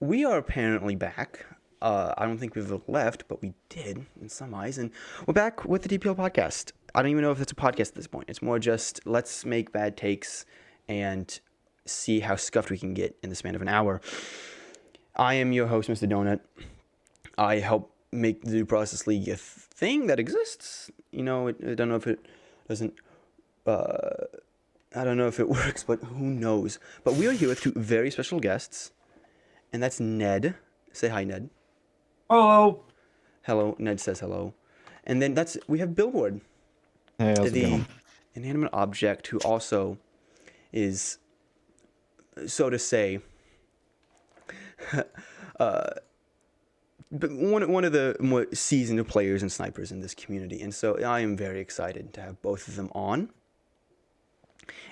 We are apparently back. I don't think we've left, but we did in some eyes. And we're back with the DPL Podcast. I don't even know if it's a podcast at this point. It's more just let's make bad takes and see how scuffed we can get in the span of an hour. I am your host, Mr.Doughnut. I help make the Due Process League a thing that exists. You know, I don't know if it doesn't... I don't know if it works, but who knows. But we are here with two very special guests. And that's Ned. Say hi, Ned. Hello. Hello. Ned says hello. And then we have Billboard. Hey, how's it The going? inanimate object who also is, so to say, but one of the more seasoned players and snipers in this community. And so I am very excited to have both of them on.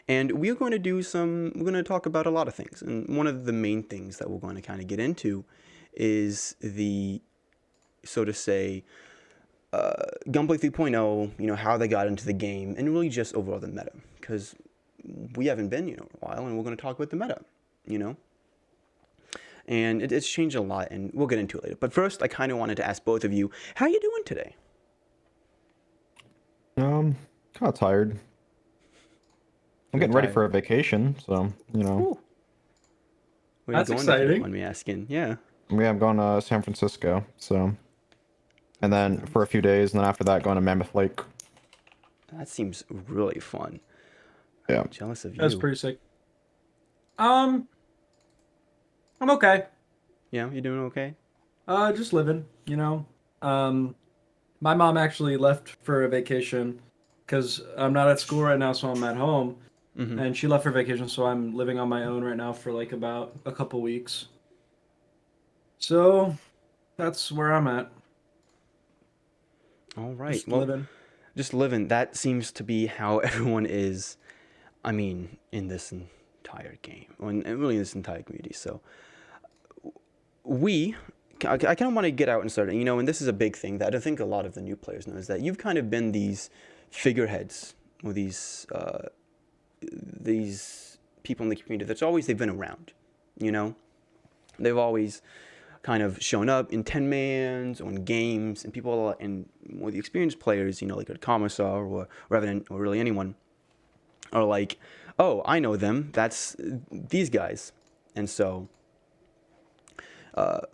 And we're going to talk about a lot of things. And one of the main things that we're going to kind of get into is the, so to say, Gunplay 3.0, you know, how they got into the game, and really just overall the meta. Because we haven't been, in a while, and we're going to talk about the meta, And it's changed a lot, and we'll get into it later. But first, I kind of wanted to ask both of you, how you doing today? Kind of tired. I'm getting ready for a vacation, so, Ooh. Where That's you going exciting. When me asking, yeah. Yeah, I'm going to San Francisco, so. And then for a few days, and then after that, going to Mammoth Lake. That seems really fun. Yeah. I'm jealous of you. That's pretty sick. I'm okay. Yeah, you doing okay? Just living, My mom actually left for a vacation because I'm not at school right now, so I'm at home. Mm-hmm. And she left for vacation, so I'm living on my own right now for like about a couple weeks. So that's where I'm at. All right. Just well, living. just living. That seems to be how everyone is. I mean, in this entire game, and really in this entire community. So, I kind of want to get out and start. And this is a big thing that I think a lot of the new players know is that you've kind of been these figureheads or these people in the community they've been around. They've always kind of shown up in 10-mans on games, and people and more the experienced players, like a Commissar or Revenant or really anyone, are like, oh, I know them. That's these guys. And so it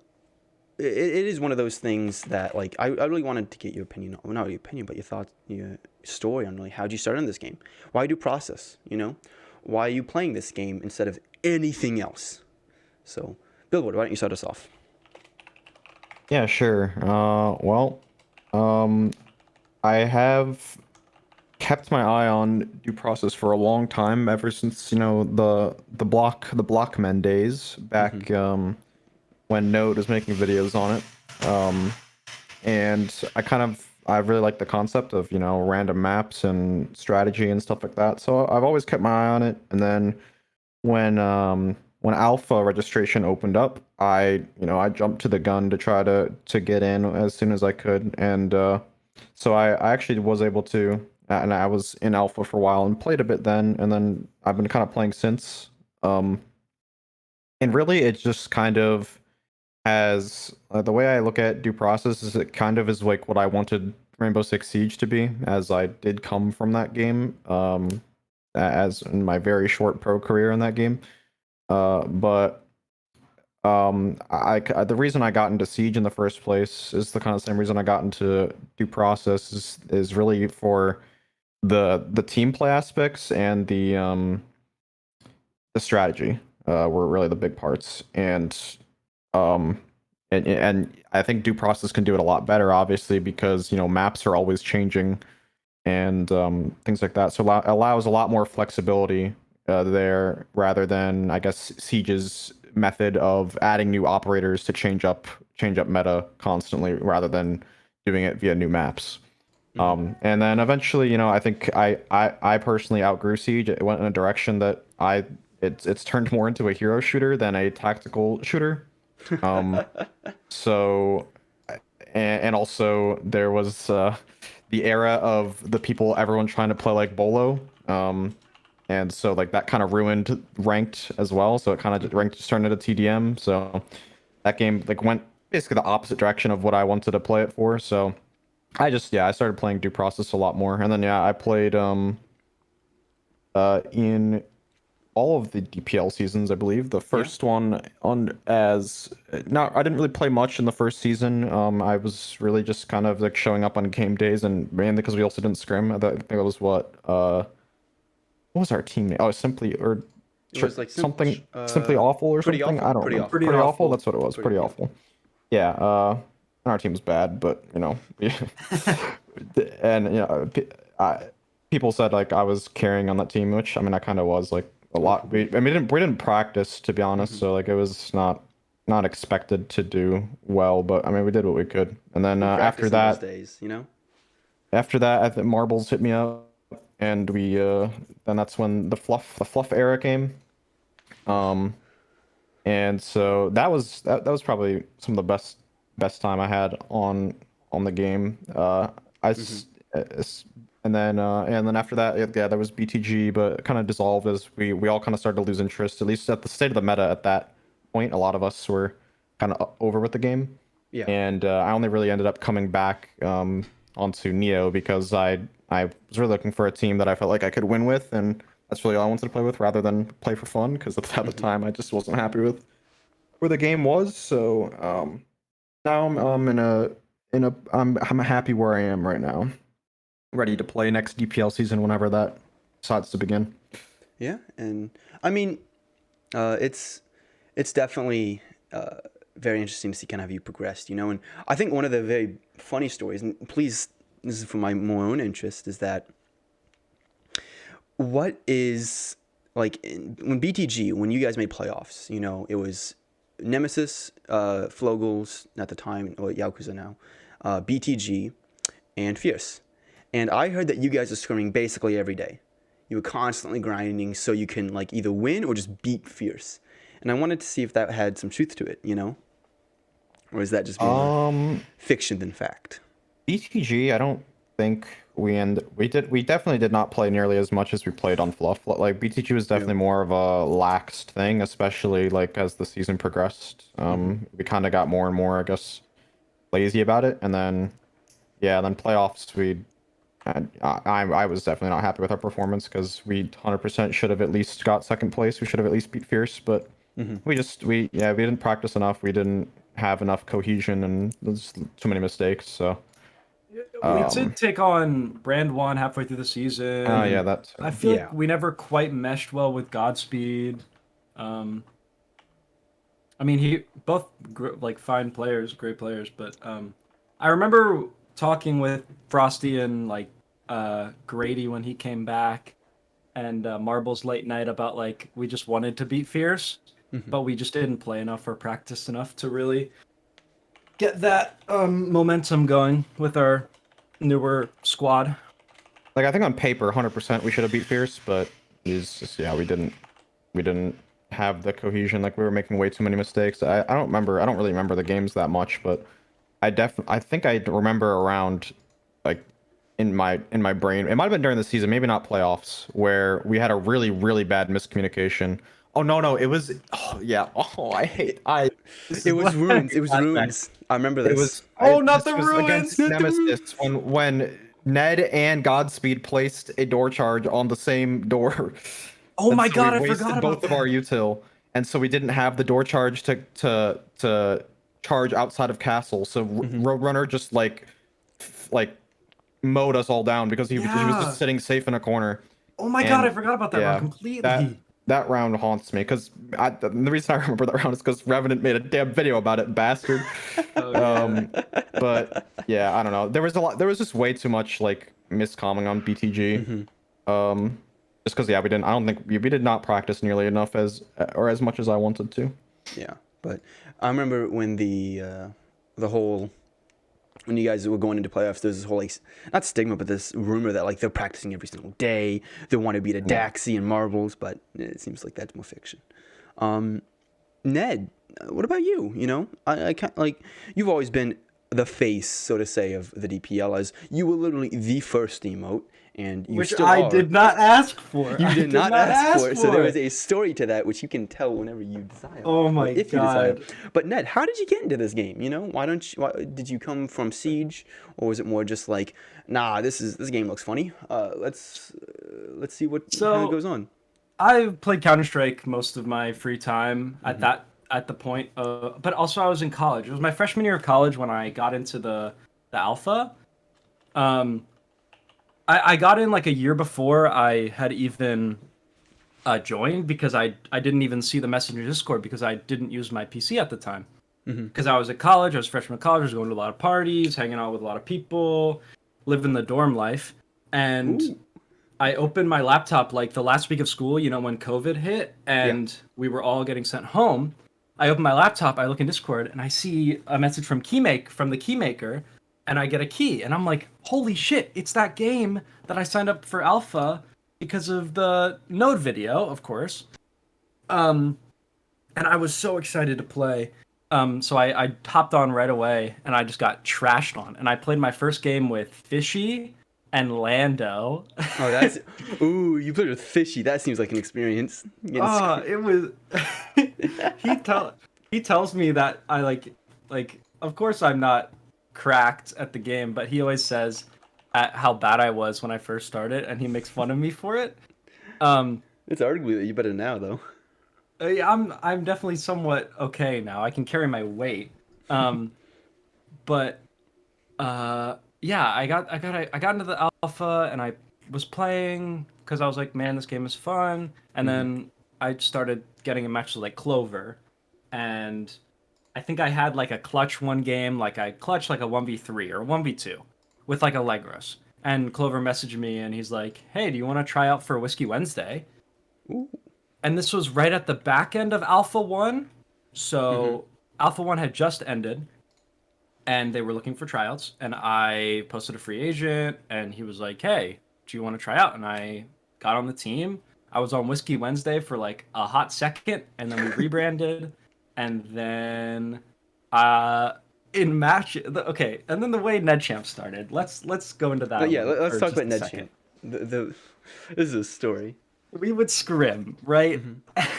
is one of those things that, like, I really wanted to get your opinion, well, not your opinion, but your thoughts, your story on really how'd you start on this game? Why do process, Why are you playing this game instead of anything else? So, Billboard, why don't you start us off? Yeah, sure. I have kept my eye on Due Process for a long time, ever since, the Blockmen days, back when Node was making videos on it. And I really like the concept of, random maps and strategy and stuff like that. So I've always kept my eye on it. And then when alpha registration opened up, I jumped to the gun to try to get in as soon as I could. And so I actually was able to, and I was in alpha for a while and played a bit then, and then I've been kind of playing since. And really, it just kind of has the way I look at Due Process is it kind of is like what I wanted Rainbow Six Siege to be, as I did come from that game, as in my very short pro career in that game. But the reason I got into Siege in the first place is the kind of same reason I got into Due Process is really for the team play aspects and the strategy were really the big parts. And I think Due Process can do it a lot better, obviously, because maps are always changing and things like that. So it allows a lot more flexibility there, rather than, I guess, Siege's method of adding new operators to change up meta constantly, rather than doing it via new maps. And then eventually, I think I personally outgrew Siege. It went in a direction that it's turned more into a hero shooter than a tactical shooter. So, and also there was the era of everyone trying to play like Bolo. And so like that kind of ruined ranked as well. So it kind of ranked just turned into TDM. So that game like went basically the opposite direction of what I wanted to play it for. So I started playing Due Process a lot more, and then I played in all of the DPL seasons, I believe. The first one I didn't really play much in the first season. I was really just kind of like showing up on game days, and mainly because we also didn't scrim. I think it was what was our team name? Oh, Simply or It was like something Simply Awful or Pretty something. Awful. I don't Pretty remember. Awful. Pretty awful. That's what it was. Pretty Pretty awful. Yeah. And our team was bad, but and people said like I was carrying on that team, which I mean I kind of was like a lot. We didn't practice, to be honest, so like it was not expected to do well, but I mean we did what we could. And then after that, those days, after that, I think Marbles hit me up, and we then that's when the fluff era came. And so that was probably some of the best time I had on the game. And then after that, there was BTG, but it kind of dissolved as we all kind of started to lose interest. At least at the state of the meta at that point, a lot of us were kind of over with the game. Yeah. And I only really ended up coming back onto Neo because I was really looking for a team that I felt like I could win with, and that's really all I wanted to play with rather than play for fun. Because at the time, I just wasn't happy with where the game was. So now I'm happy where I am right now. Ready to play next DPL season whenever that decides to begin. Yeah, and I mean, it's definitely very interesting to see kind of how you progressed, and I think one of the very funny stories, and please, this is for my own interest, is that what is like when BTG, when you guys made playoffs, it was Nemesis, Flogels at the time, or Yakuza now, BTG, and Fierce. And I heard that you guys are scrimming basically every day. You were constantly grinding so you can like either win or just beat Fierce. And I wanted to see if that had some truth to it, or is that just more fiction than fact? BTG, I don't think we definitely did not play nearly as much as we played on Fluff. Like BTG was definitely more of a laxed thing, especially like as the season progressed. We kind of got more and more, I guess, lazy about it, and then playoffs I was definitely not happy with our performance because we 100% should have at least got second place. We should have at least beat Fierce, but we didn't practice enough. We didn't have enough cohesion, and there's too many mistakes. So we did take on Brand 1 halfway through the season. I feel like we never quite meshed well with Godspeed. I mean, both like fine players, great players, but I remember talking with Frosty and like Grady when he came back, and Marbles late night about like we just wanted to beat Fierce, but we just didn't play enough or practice enough to really get that momentum going with our newer squad. Like I think on paper, 100% we should have beat Fierce, but it's just we didn't have the cohesion. Like we were making way too many mistakes. I don't really remember the games that much, but I think I remember around like in my brain. It might have been during the season, maybe not playoffs, where we had a really, really bad miscommunication. Oh no, it was I hate it was runes. It was runes. I remember this. It was not the ruins against Nemesis when Ned and Godspeed placed a door charge on the same door. Oh my god, I forgot about both of our util, and so we didn't have the door charge to charge outside of castle. So Roadrunner just like mowed us all down because he was just sitting safe in a corner. Oh my god, I forgot about that round completely. That round haunts me because the reason I remember that round is because Revenant made a damn video about it, bastard. But yeah, I don't know. There was just way too much like miscomming on BTG. Just because I don't think we did not practice nearly enough as much as I wanted to. Yeah, but I remember when when you guys were going into playoffs, there's this whole like not stigma, but this rumor that like they're practicing every single day. They want to beat a Daxi and Marbles, but it seems like that's more fiction. Ned, what about you? I can't like you've always been the face, so to say, of the DPL, as you were literally the first emote, and you Which still I are. did not ask for. You I did not ask for it, so there is it. a story to that which you can tell whenever you desire. Oh or my if you desire. God. But Ned, how did you get into this game? You know, why did you come from Siege, or was it more just like, nah, this game looks funny. Let's see what how it So goes on. I played Counter-Strike most of my free time at the point but also I was in college. It was my freshman year of college when I got into the alpha. Um, I got in like a year before I had even joined because I didn't even see the Messenger Discord because I didn't use my PC at the time. Because I was at college, I was a freshman at college, I was going to a lot of parties, hanging out with a lot of people, living the dorm life, and Ooh. I opened my laptop like the last week of school, you know, when COVID hit Yeah. and we were all getting sent home. I open my laptop, I look in Discord, and I see a message from the Keymaker, and I get a key, and I'm like, holy shit, it's that game that I signed up for alpha because of the Node video, of course. And I was so excited to play. So I hopped on right away, and I just got trashed on. And I played my first game with Fishy and Lando. Oh, that's you played with Fishy. That seems like an experience. It was. he tell he tells me that I like. Of course, I'm not cracked at the game, but he always says at how bad I was when I first started, and he makes fun of me for it. It's arguably that you better now, though. Yeah, I'm definitely somewhat okay now. I can carry my weight. But yeah, I got into the alpha and I was playing because I was like, man, this game is fun. And then I started getting in matches like Clover, and I think I had like a clutch one game, like I clutched like a 1v3 or 1v2 with like Allegros. And Clover messaged me and he's like, hey, do you want to try out for Whiskey Wednesday? Ooh. And this was right at the back end of Alpha 1. So Alpha 1 had just ended and they were looking for tryouts. And I posted a free agent and he was like, hey, do you want to try out? And I got on the team. I was on Whiskey Wednesday for like a hot second and then we rebranded. And then in match, okay, and then the way Ned Champ started. Let's go into that. But yeah, let's for talk just about a Ned second. Champ. This is a story. We would scrim, right?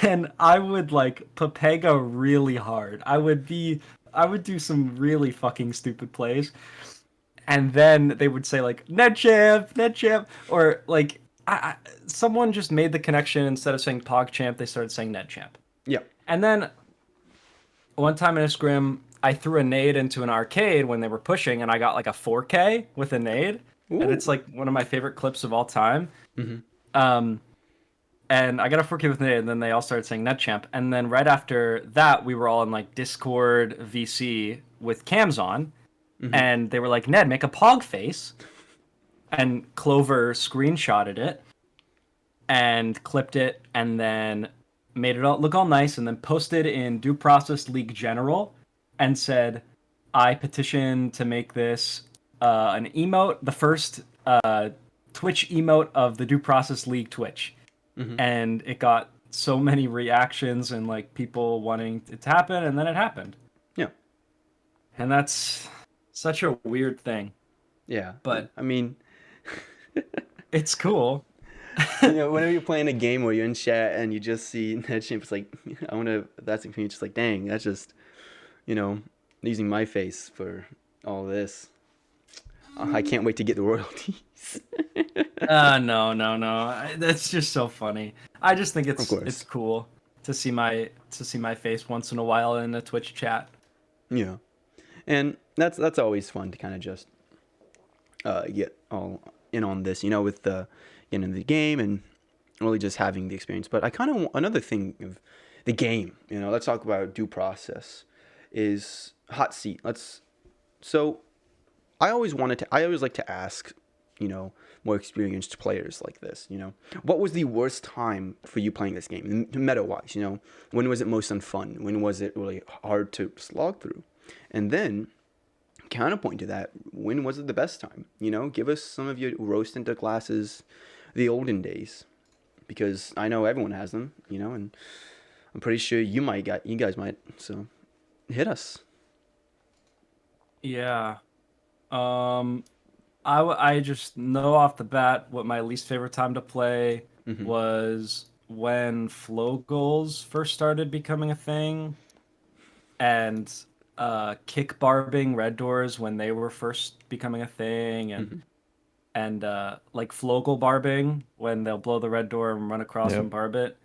And I would like Papega really hard. I would do some really fucking stupid plays. And then they would say like Ned Champ, or like someone just made the connection. Instead of saying Pog Champ, they started saying Ned Champ. Yeah. And then one time in a scrim, I threw a nade into an arcade when they were pushing, and I got like a 4K with a nade. Ooh. And it's like one of my favorite clips of all time. And I got a 4K with nade, and then they all started saying NetChamp. And then right after that, we were all in like Discord VC with cams on, and they were like, Ned, make a Pog face. And Clover screenshotted it and clipped it, and then made it all look all nice, and then posted in Due Process League General and said, I petition to make this an emote, the first Twitch emote of the Due Process League Twitch. And it got so many reactions and like people wanting it to happen, and then it happened. Yeah. And that's such a weird thing. Yeah. But I mean, it's cool. whenever you're playing a game where you're in chat and you just see Ned Champ, it's like, that's the thing. It's just like, dang, that's just, using my face for all this. I can't wait to get the royalties. No. That's just so funny. I just think it's cool to see my face once in a while in a Twitch chat. Yeah, and that's always fun to kind of just get all in on this, with the getting into the game and really just having the experience. But I kind of another thing of the game, let's talk about Due Process, is hot seat. So I always like to ask, more experienced players like this, what was the worst time for you playing this game, meta-wise, when was it most unfun? When was it really hard to slog through? And then, counterpoint to that, when was it the best time? Give us some of your roast into glasses, the olden days, because I know everyone has them, and I'm pretty sure you guys might, so hit us. Yeah. I just know off the bat what my least favorite time to play Hmm. was when flow goals first started becoming a thing, and kick barbing red doors when they were first becoming a thing, Hmm. and like flogal barbing when they'll blow the red door and run across Yep. and barb it.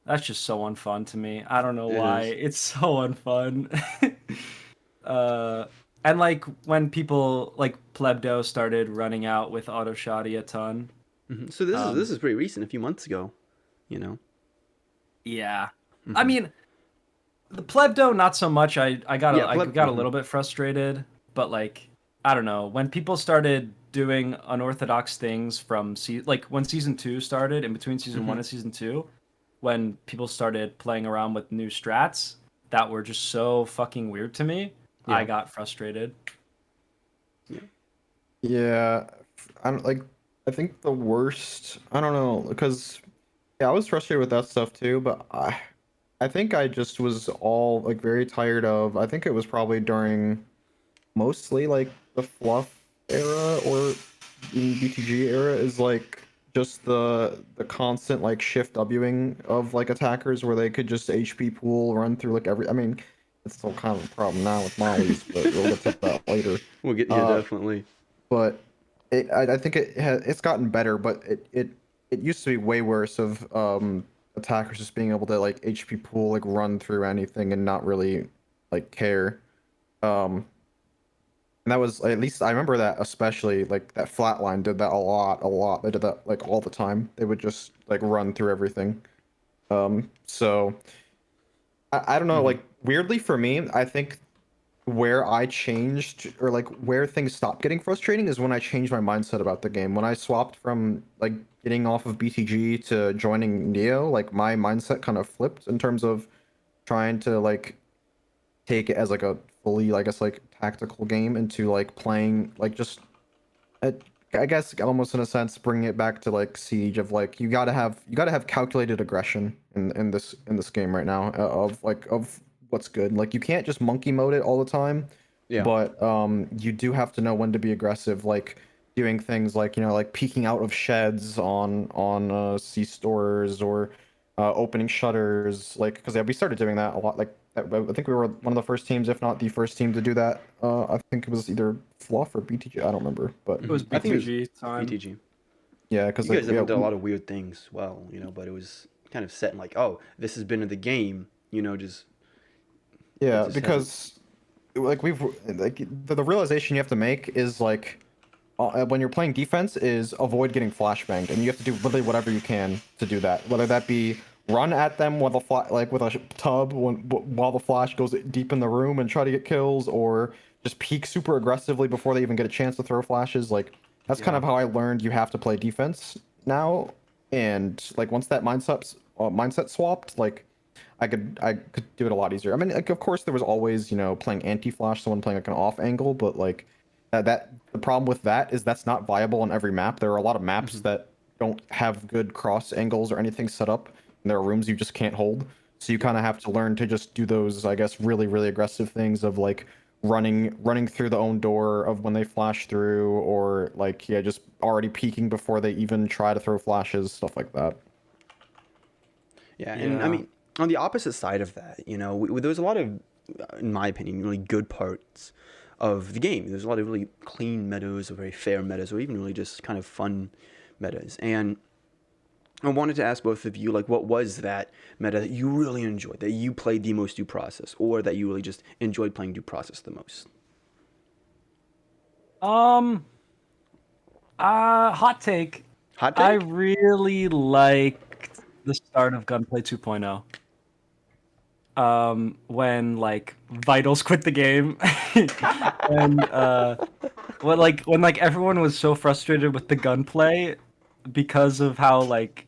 That's just so unfun to me. I don't know It why. is. It's so unfun. uh, and like when people like Plebdo started running out with auto shoddy a ton. So this Um, is pretty recent, a few months ago. You know. yeah. I Hmm. mean, the Plebdo not so much. Yeah. I Pleb. got a little bit frustrated, but like I don't know, when people started doing unorthodox things from like when season 2 started, in between season 1 Hmm. and season 2, when people started playing around with new strats that were just so fucking weird to me, I Yeah. got frustrated. Yeah. Yeah, I don't like. I think the worst. I don't know because yeah, I was frustrated with that stuff too. But I think I just was all like very tired of. I think it was probably during mostly like the fluff era or in BTG era is like just the constant like shift Wing of like attackers where they could just HP pool run through like every. I mean, it's still kind of a problem now with mollies, but we'll get to that later. We'll get. Yeah. Uh, Definitely. but I think it's gotten better, but it used to be way worse of attackers just being able to like HP pool like run through anything and not really like care. And that was at least I remember that especially like that flatline did that a lot. They did that like all the time. They would just like run through everything. So I don't know, Hmm. like weirdly for me, I think where I changed or like where things stopped getting frustrating is when I changed my mindset about the game. When I swapped from like getting off of BTG to joining Neo, like my mindset kind of flipped in terms of trying to like take it as like a fully, I guess, like tactical game into like playing like just uh, I guess almost in a sense bringing it back to like Siege of like you gotta have calculated aggression in this game right now of like of what's good. Like you can't just monkey mode it all the time, Yeah. but you do have to know when to be aggressive. Like doing things like like peeking out of sheds on C stores or opening shutters. Like because yeah, we started doing that a lot. Like I think we were one of the first teams, if not the first team, to do that. I think it was either Fluff or BTG. I don't remember, but It was I think it was BTG time. BTG. yeah, You because like guys yeah, definitely did a lot of weird things well, but it was kind of set in like, oh, this has been in the game, just it yeah, just hasn't. because like we've like the realization you have to make is like when you're playing defense is avoid getting flashbanged, and you have to do literally whatever you can to do that. Whether that be run at them with like with a tub while the flash goes deep in the room and try to get kills, or just peek super aggressively before they even get a chance to throw flashes. Like that's kind Yeah. of how I learned you have to play defense now. And like once that mindset swapped, like I could do it a lot easier. I mean, like of course there was always playing anti-flash, someone playing like an off angle, but like that the problem with that is that's not viable on every map. There are a lot of maps Hmm. that don't have good cross angles or anything set up, and there are rooms you just can't hold. So you Yeah. kind of have to learn to just do those, I guess, really aggressive things of like running through the own door of when they flash through, or like yeah, just already peeking before they even try to throw flashes, stuff like that. Yeah, and I Yeah. mean, on the opposite side of that, there was a lot of, in my opinion, really good parts of the game. There's a lot of really clean metas, or very fair metas, or even really just kind of fun metas. And I wanted to ask both of you, like, what was that meta that you really enjoyed, that you played the most due process, or that you really just enjoyed playing due process the most? Um. Hot take. Hot I take? really liked the start of Gunplay 2.0. When like Vitals quit the game, and when like everyone was so frustrated with the gunplay because of how like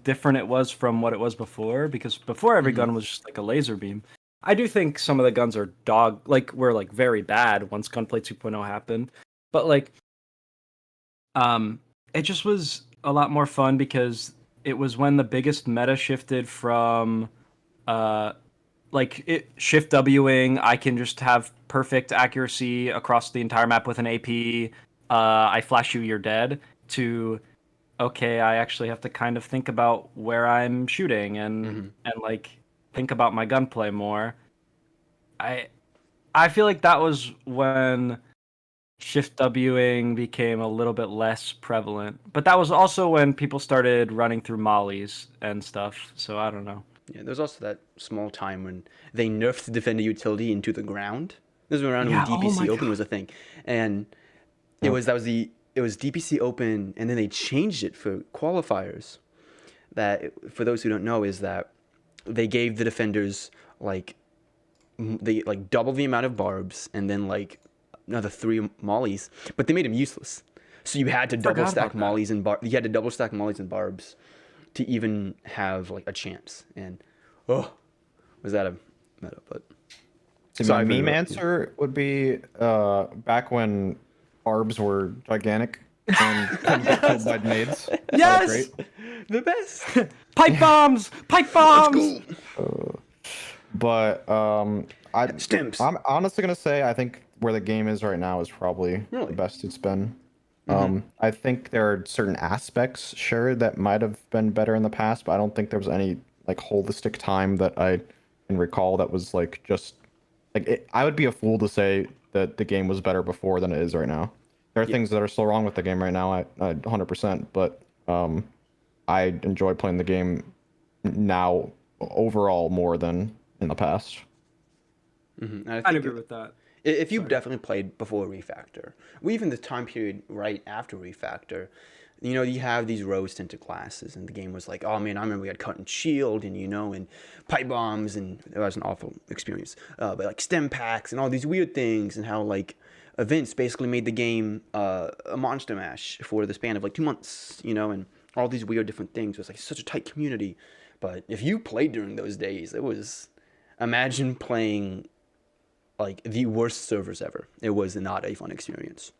different it was from what it was before. Because before every Hmm. gun was just like a laser beam. I do think some of the guns are were like very bad once Gunplay 2.0 happened, but like um, it just was a lot more fun because it was when the biggest meta shifted from uh like it shift Wing. I can just have perfect accuracy across the entire map with an AP. I flash you, you're dead, to okay, I actually have to kind of think about where I'm shooting and like think about my gunplay more. I I feel like that was when shift Wing became a little bit less prevalent. But that was also when people started running through mollies and stuff. So I don't know. Yeah, there's also that small time when they nerfed the defender utility into the ground. This was around when Yeah, oh my DPC Open God. was a thing, and Yep. it was DPC Open, and then they changed it for qualifiers. That, for those who don't know, is that they gave the defenders like they like double the amount of barbs and then like another 3 mollies, but they made them useless. So you had to double Forgot stack about that. mollies and you had to double stack mollies and barbs to even have like a chance. And was that a meta? But See, sorry my for meme interrupting. answer would be back when barbs were gigantic and couldn't get killed by nades. That was Yes! great. The best. Pipe bombs! Pipe bombs! But Stems. I'm honestly gonna say I think where the game is right now is probably Really? the best it's been. I think there are certain aspects, sure, that might have been better in the past, but I don't think there was any like holistic time that I can recall that was like just like I would be a fool to say that the game was better before than it is right now. There are things that are still wrong with the game right now, I 100%, but I enjoy playing the game now overall more than in the past. And I I'd think agree with that. if you've definitely played before Refactor, or even the time period right after Refactor, you know, you have these rose tinted classes, and the game was like, oh man, I remember we had cut and shield, and and pipe bombs, and it was an awful experience. But like stem packs and all these weird things, and how like events basically made the game a monster mash for the span of like 2 months, and all these weird different things. It was like such a tight community. But if you played during those days, it was imagine playing like the worst servers ever. It was not a fun experience.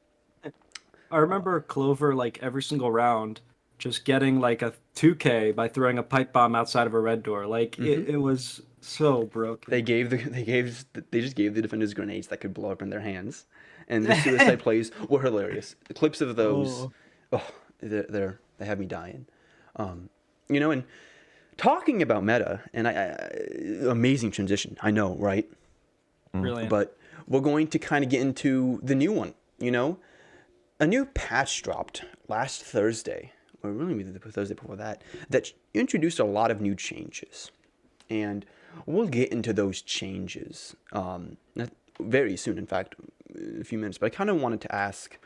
I remember Clover like every single round just getting like a 2K by throwing a pipe bomb outside of a red door. Like it was so broken. They just gave the defenders grenades that could blow up in their hands, and the suicide plays were hilarious. The clips of those, they have me dying. And talking about meta, and amazing transition. I know, right? Brilliant. But we're going to kind of get into the new one. A new patch dropped last Thursday, or really maybe the Thursday before that introduced a lot of new changes. And we'll get into those changes very soon, in fact, in a few minutes. But I kind of wanted to ask,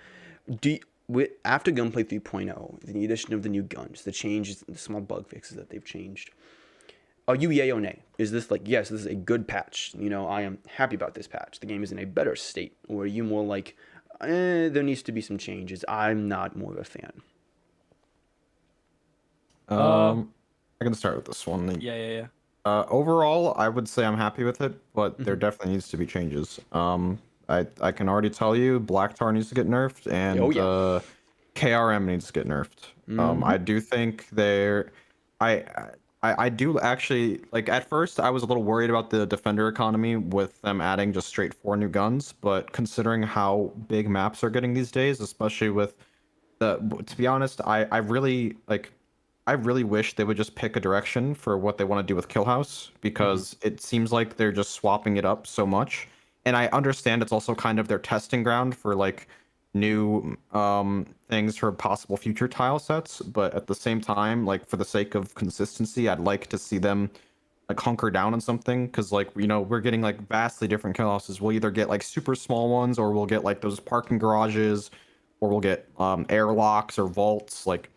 after Gunplay 3.0, the addition of the new guns, the changes, the small bug fixes that they've changed, are you yay or nay? Is this like, yes, this is a good patch, I am happy about this patch, the game is in a better state? Or are you more like, there needs to be some changes, I'm not more of a fan? I can start with this one. Yeah. Overall, I would say I'm happy with it, but there definitely needs to be changes. I can already tell you, Black Tar needs to get nerfed, and KRM needs to get nerfed. I do think I do actually, like, at first I was a little worried about the defender economy with them adding just straight 4 new guns, but considering how big maps are getting these days, especially with to be honest, I really wish they would just pick a direction for what they want to do with Killhouse, because it seems like they're just swapping it up so much. And I understand it's also kind of their testing ground for like new things for possible future tile sets, but at the same time, like, for the sake of consistency, I'd like to see them like hunker down on something, because like, we're getting like vastly different Killhouses. We'll either get like super small ones, or we'll get like those parking garages, or we'll get airlocks or vaults. Like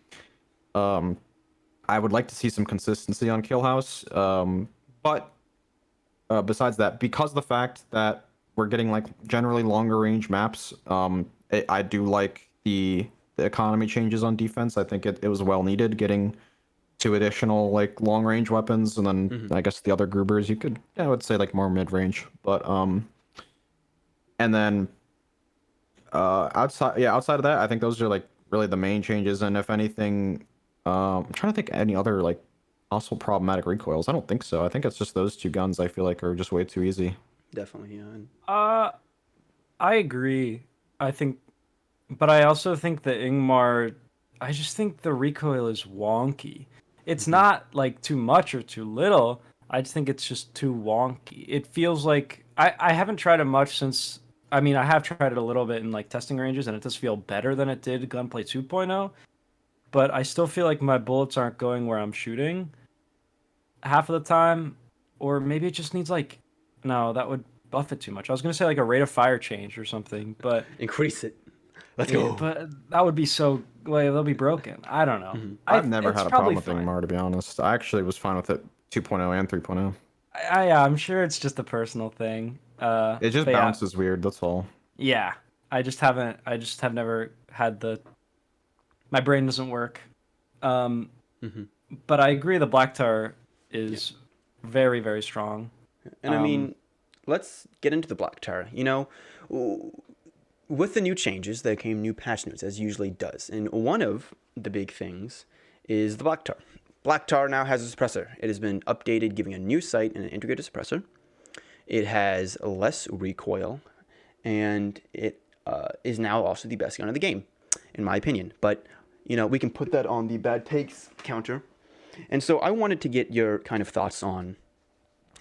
I would like to see some consistency on Killhouse. But besides that, because of the fact that we're getting like generally longer range maps, I do like the economy changes on defense. I think it was well needed, getting 2 additional like long range weapons, and then I guess the other Grubers you could, I would say, like, more mid range. But and then outside of that, I think those are like really the main changes. And if anything, I'm trying to think any other like also problematic recoils. I don't think so. I think it's just those 2 guns I feel like are just way too easy. Definitely, yeah. I agree. I think But I also think the Ingmar, I just think the recoil is wonky. It's not like too much or too little. I just think it's just too wonky. It feels like I haven't tried it much since. I mean, I have tried it a little bit in like testing ranges, and it does feel better than it did Gunplay 2.0. But I still feel like my bullets aren't going where I'm shooting half of the time, or maybe it just needs like, no, that would buff it too much. I was gonna say like a rate of fire change or something, but Increase it. Let's yeah, go. but that would be so like they'll be broken. I don't know. I've never It's had a probably problem with fine. Ingmar, to be honest. I actually was fine with it 2.0 and 3.0. I'm sure it's just a personal thing. It just But yeah, bounces weird, that's all. yeah. I just haven't. I just have never had the. My brain doesn't work. Um, Hmm. but I agree. The black tar is very very strong. And I Um, mean, let's get into the black tar. With the new changes, there came new patch notes, as usually does. And one of the big things is the black tar. Black tar now has a suppressor. It has been updated, giving a new sight and an integrated suppressor. It has less recoil, and it is now also the best gun in the game, in my opinion. But we can put that on the bad takes counter. And so I wanted to get your kind of thoughts on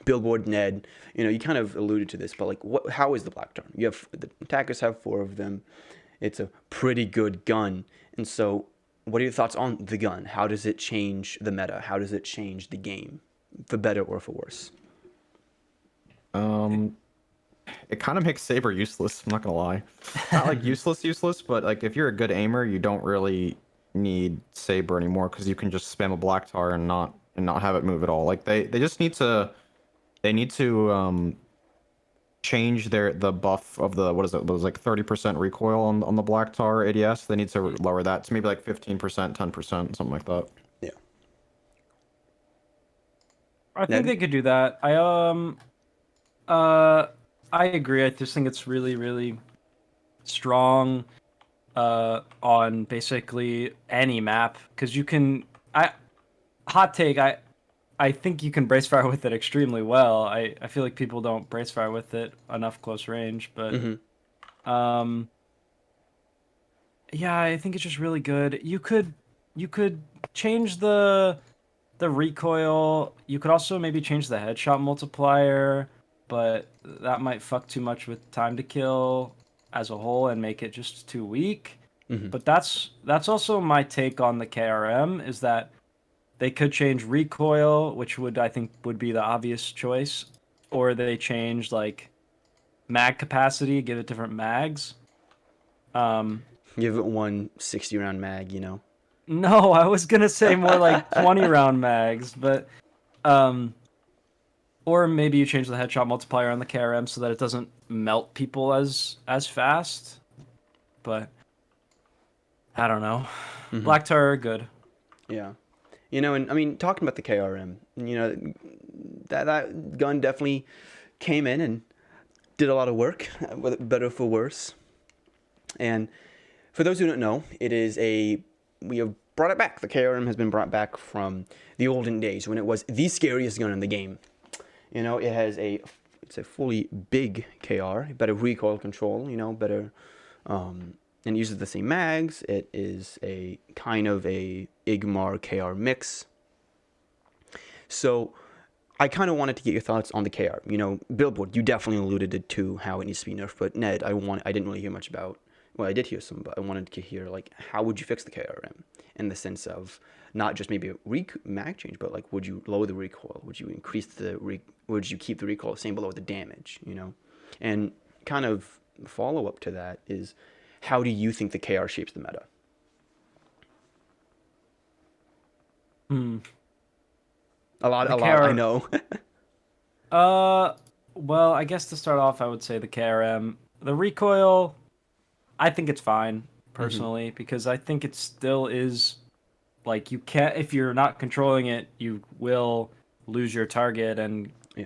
Billboard, Ned. You kind of alluded to this, but like, how is the black tar? The attackers have 4 of them. It's a pretty good gun, and so what are your thoughts on the gun? How does it change the meta? How does it change the game, for better or for worse? Um, it kind of makes Saber useless, I'm not gonna lie. Not like useless, but like if you're a good aimer, you don't really need Saber anymore because you can just spam a black tar and not have it move at all. Like they just need to change the buff of the, what is it? It was like 30% recoil on the black tar ADS. They need to lower that to maybe like 15%, 10%, something like that. Yeah. I think Ned? they could do that. Uh, I agree. I just think it's really really strong. On basically any map because you can. Hot take. I think you can brace fire with it extremely well. I feel like people don't brace fire with it enough close range, but Mm-hmm. um, yeah, I think it's just really good. You could change the recoil. You could also maybe change the headshot multiplier, but that might fuck too much with time to kill as a whole and make it just too weak. Mm-hmm. But that's also my take on the KRM is that they could change recoil, which I think would be the obvious choice, or they change like mag capacity, give it different mags. Um, Give it one 60-round mag. no, I was gonna say more like 20 round mags, but um, or maybe you change the headshot multiplier on the KRM so that it doesn't melt people as fast. But I don't know. Mm-hmm. Black tar are good. Yeah. And I mean, talking about the KRM, that gun definitely came in and did a lot of work, whether better for worse. And for those who don't know, we have brought it back. The KRM has been brought back from the olden days when it was the scariest gun in the game. It's a fully big KR, better recoil control, better, and it uses the same mags. It is a kind of a Igmar KR mix. So I kind of wanted to get your thoughts on the KR. Billboard, you definitely alluded to how it needs to be nerfed, but Ned, I didn't really hear much about. Well, I did hear some, but I wanted to hear like how would you fix the KRM in the sense of not just maybe a mag change, but like would you lower the recoil? Would you increase would you keep the recoil the same but lower the damage? And kind of follow up to that is how do you think the KR shapes the meta? Hmm. A lot, The I KR. know. Well, I guess to start off, I would say the KRM. The recoil, I think it's fine Hmm. personally because I think it still is like you can't if you're not controlling it, you will lose your target, and Yeah.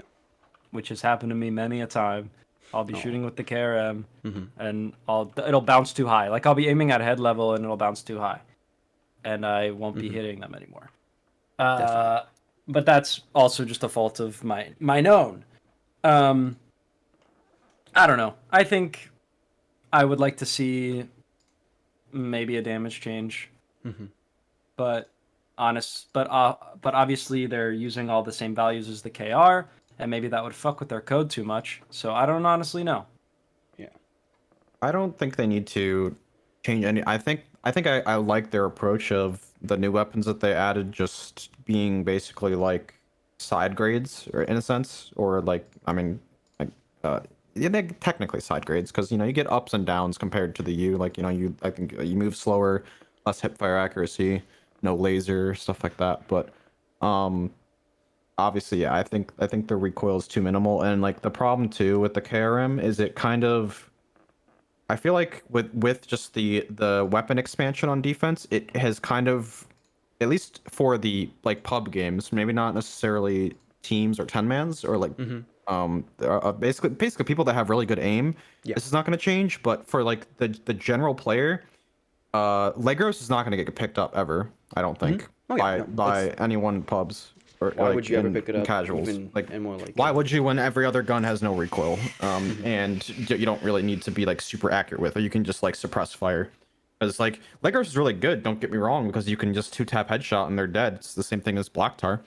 which has happened to me many a time. I'll be Oh. shooting with the KRM, Hmm. and it'll bounce too high. Like I'll be aiming at head level, and it'll bounce too high, and I won't be Hmm. hitting them anymore. Definitely. But that's also just a fault of my own. Um, I don't know. I think I would like to see maybe a damage change. Mm-hmm. But but obviously they're using all the same values as the KR, and maybe that would fuck with their code too much. So I don't honestly know. Yeah. I don't think they need to change any. I like their approach of the new weapons that they added just being basically like side grades, or in a sense, or like I mean, like yeah, they're technically side grades because you get ups and downs compared to the U. Like I think you move slower, less hip fire accuracy, no laser, stuff like that. But um, obviously, yeah, I think the recoil is too minimal, and like the problem too with the KRM is it kind of I feel like with just the weapon expansion on defense, it has kind of, at least for the like pub games, maybe not necessarily teams or 10 mans or like Mm-hmm. basically people that have really good aim. Yeah. This is not going to change, but for like the general player, Legros is not going to get picked up ever. I don't think Oh yeah. by No. by anyone in pubs or Why like would you ever pick it in up? casuals. Even Like and more like why would you when every other gun has no recoil? And you don't really need to be like super accurate with, or you can just like suppress fire. Because like Legros is really good, don't get me wrong, because you can just 2-tap headshot and they're dead. It's the same thing as Black Tar,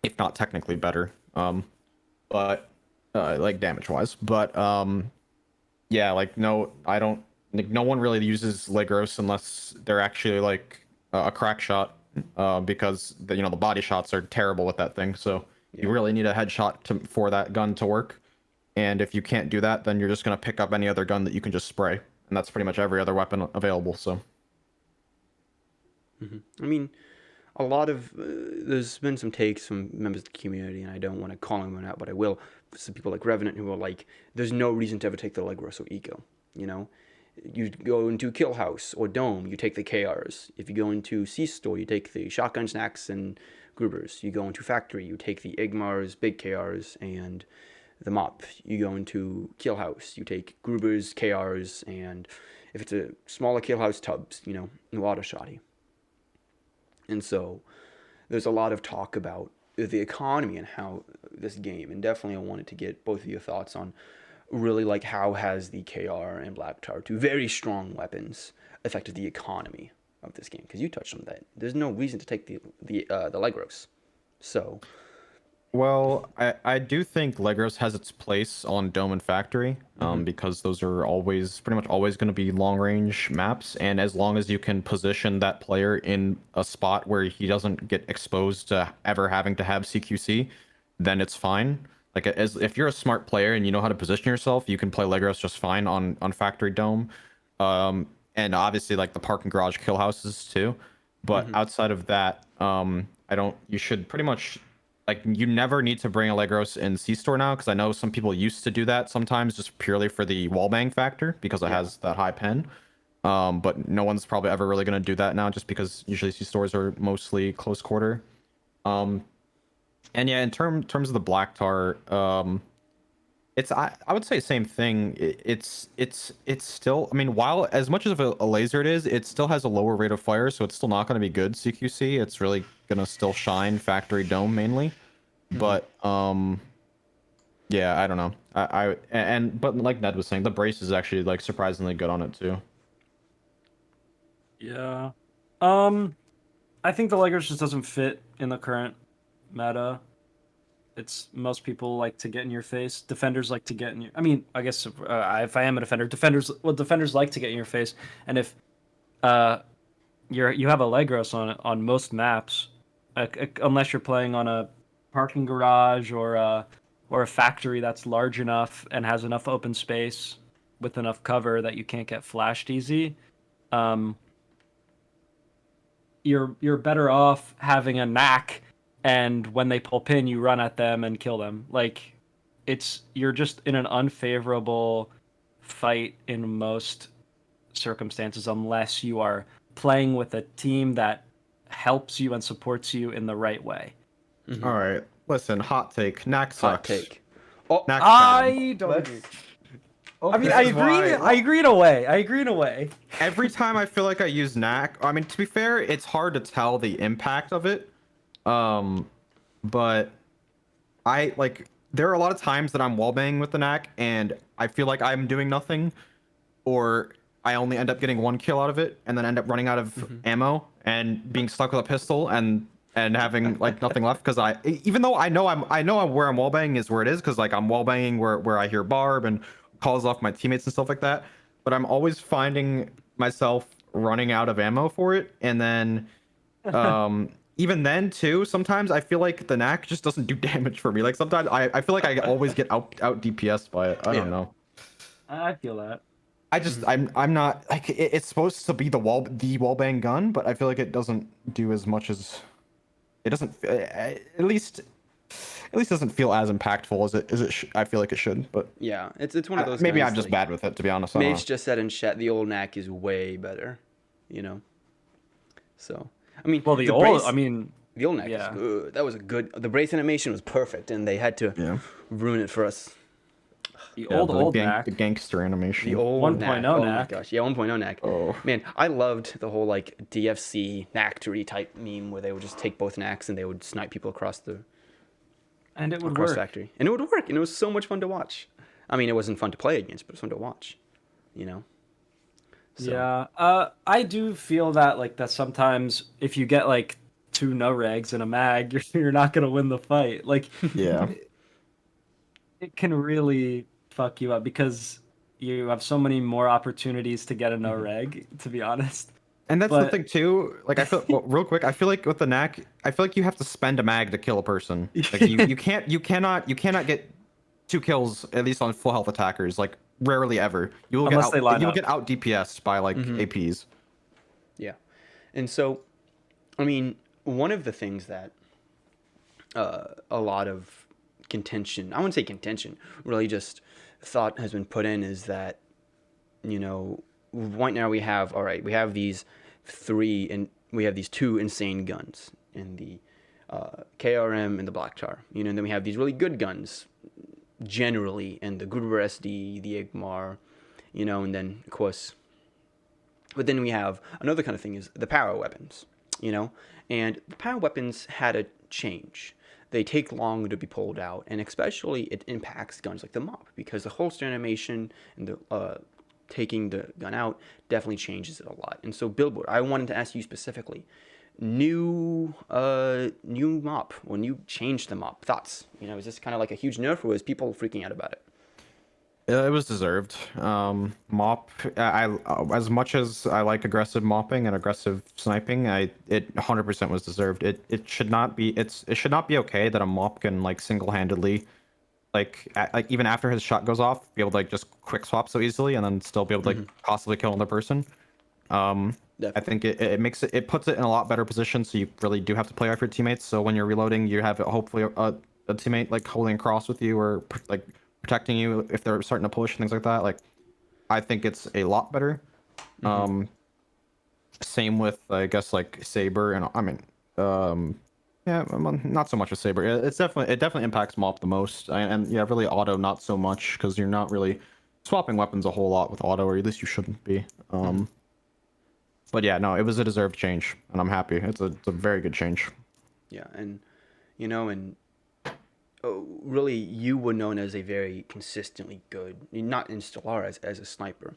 if not technically better. But like damage wise. But yeah, like no, I don't. Like no one really uses Legros unless they're actually like a crack shot, because the body shots are terrible with that thing. So you really need a headshot for that gun to work. And if you can't do that, then you're just gonna pick up any other gun that you can just spray, and that's pretty much every other weapon available. So I mean, a lot of there's been some takes from members of the community, and I don't want to call anyone out, but I will. Some people like Revenant who are like, "There's no reason to ever take the Legros or Eco." You know, you go into Kill House or Dome, you take the KRs. If you go into C Store, you take the Shotgun Snacks and Grubers. You go into Factory, you take the Igmars, Big KRs, and the Mop. You go into Kill House, you take Grubers, KRs, and if it's a smaller Kill House, Tubs. No auto shotty. And so there's a lot of talk about the economy and how this game, and definitely I wanted to get both of your thoughts on really like how has the KR and Black Tar, two very strong weapons, affected the economy of this game? Because you touched on that. There's no reason to take the Legros. So well, I do think Legros has its place on Dome and Factory, because those are pretty much always going to be long range maps, and as long as you can position that player in a spot where he doesn't get exposed to ever having to have CQC, then it's fine. Like if you're a smart player and you know how to position yourself, you can play Legros just fine on Factory Dome, and obviously like the parking garage kill houses too. But outside of that, I don't. You should pretty much like you never need to bring Allegros in C-Store now, because I know some people used to do that sometimes just purely for the wallbang factor because it has that high pen. But no one's probably ever really going to do that now just because usually C-Stores are mostly close quarter. And yeah, in terms of the Black Tar, I would say same thing. It's still, I mean, while as much as a laser it still has a lower rate of fire, so it's still not going to be good CQC. It's really gonna still shine Factory Dome mainly. But yeah, I don't know. But like Ned was saying, the brace is actually like surprisingly good on it too. Yeah. I think the Legos just doesn't fit in the current meta. It's most people like to get in your face. Defenders like to get in your. I mean, I guess if I am a defender, defenders like to get in your face. And if you have a Legros on most maps, unless you're playing on a parking garage or a factory that's large enough and has enough open space with enough cover that you can't get flashed easy. You're better off having a knack, and when they pull pin, you run at them and kill them. Like, you're just in an unfavorable fight in most circumstances unless you are playing with a team that helps you and supports you in the right way. All right, listen, hot take. Knack sucks. hot take. Oh, Knack I don't let's- agree. okay. I mean, I agree. I agree in a way. Every time I feel like I use Knack, I mean, to be fair, it's hard to tell the impact of it. But there are a lot of times that I'm wallbanging with the Knack and I feel like I'm doing nothing, or I only end up getting 1 kill out of it, and then end up running out of ammo and being stuck with a pistol and having like nothing left because even though I know where I'm wallbanging is where it is because like I'm wallbanging where I hear barb and calls off my teammates and stuff like that, but I'm always finding myself running out of ammo for it, and then even then too sometimes I feel like the knack just doesn't do damage for me. Like sometimes I feel like I always get out DPS by it. I don't know. I feel that. I'm not like it's supposed to be the wallbang gun, but I feel like it doesn't do as much as it doesn't at least doesn't feel as impactful as it I feel like it should. But yeah, it's one of those. Maybe guns, I'm just like, bad with it, to be honest. Mage just said in chat the old knack is way better, you know. So I mean, Well, the old knack is good. That was a good. The brace animation was perfect, and they had to ruin it for us. The old knack. The gangster animation. The old 1.0 knack. knack. Oh my gosh, yeah, 1.0 knack. Oh man, I loved the whole like DFC knack-to-re type meme where they would just take both knacks and they would snipe people across the factory, and it would work, and it was so much fun to watch. I mean, it wasn't fun to play against, but it was fun to watch. You know. So. Yeah, I do feel that sometimes if you get like 2 no regs and a mag, you're not gonna win the fight. Like, yeah, it can really fuck you up because you have so many more opportunities to get a no reg. To be honest, and that's the thing too. Like I feel real quick. I feel like with the knack, I feel like you have to spend a mag to kill a person. Like you cannot get 2 kills at least on full health attackers. Like rarely ever. You will get out DPS'd by like APs. Yeah, and so, I mean, one of the things that a lot of contention, I wouldn't say contention, really just thought has been put in is that, you know, right now we have these 2 insane guns in the KRM and the Black Tar, you know, and then we have these really good guns generally in the Gruber SD, the Igmar, you know, and then of course, but then we have another kind of thing is the power weapons, you know, and the power weapons had a change. They take longer to be pulled out, and especially it impacts guns like the MOP because the holster animation and the taking the gun out definitely changes it a lot. And so Billboard, I wanted to ask you specifically, new MOP, when you changed the MOP, thoughts? You know, is this kind of like a huge nerf, or was people freaking out about it? It was deserved. Mop. I as much as I like aggressive mopping and aggressive sniping, it 100% was deserved. It should not be. It should not be okay that a mop can like single-handedly, like even after his shot goes off, be able to like just quick swap so easily and then still be able to like possibly kill another person. I think it puts it in a lot better position. So you really do have to play off your teammates. So when you're reloading, you have hopefully a teammate like holding across with you or like protecting you if they're starting to push and things like that. Like, I think it's a lot better. Same with I guess like Saber and I mean, yeah, not so much with Saber. It definitely impacts MOP the most, and yeah, really auto not so much because you're not really swapping weapons a whole lot with auto, or at least you shouldn't be. But yeah, no, it was a deserved change, and I'm happy. It's a very good change. Yeah, and you know, and really, you were known as a very consistently good, not in Stellar as a sniper,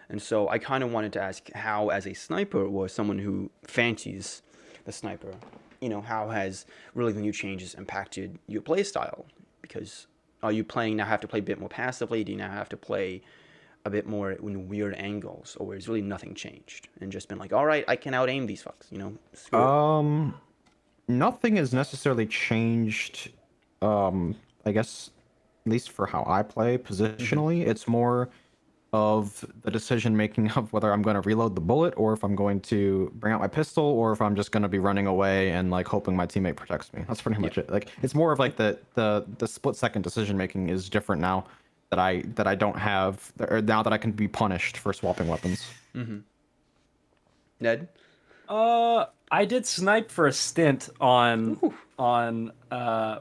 and so I kind of wanted to ask how, as a sniper, or someone who fancies the sniper, you know, how has really the new changes impacted your play style? Because are you playing now have to play a bit more passively? Do you now have to play a bit more in weird angles, or has really nothing changed and just been like, all right, I can out aim these fucks, you know? Nothing has necessarily changed. I guess at least for how I play positionally, it's more of the decision making of whether I'm going to reload the bullet or if I'm going to bring out my pistol or if I'm just going to be running away and like hoping my teammate protects me. That's pretty much it. Like it's more of like the split second decision making is different now that I don't have, or now that I can be punished for swapping weapons. Ned? I did snipe for a stint on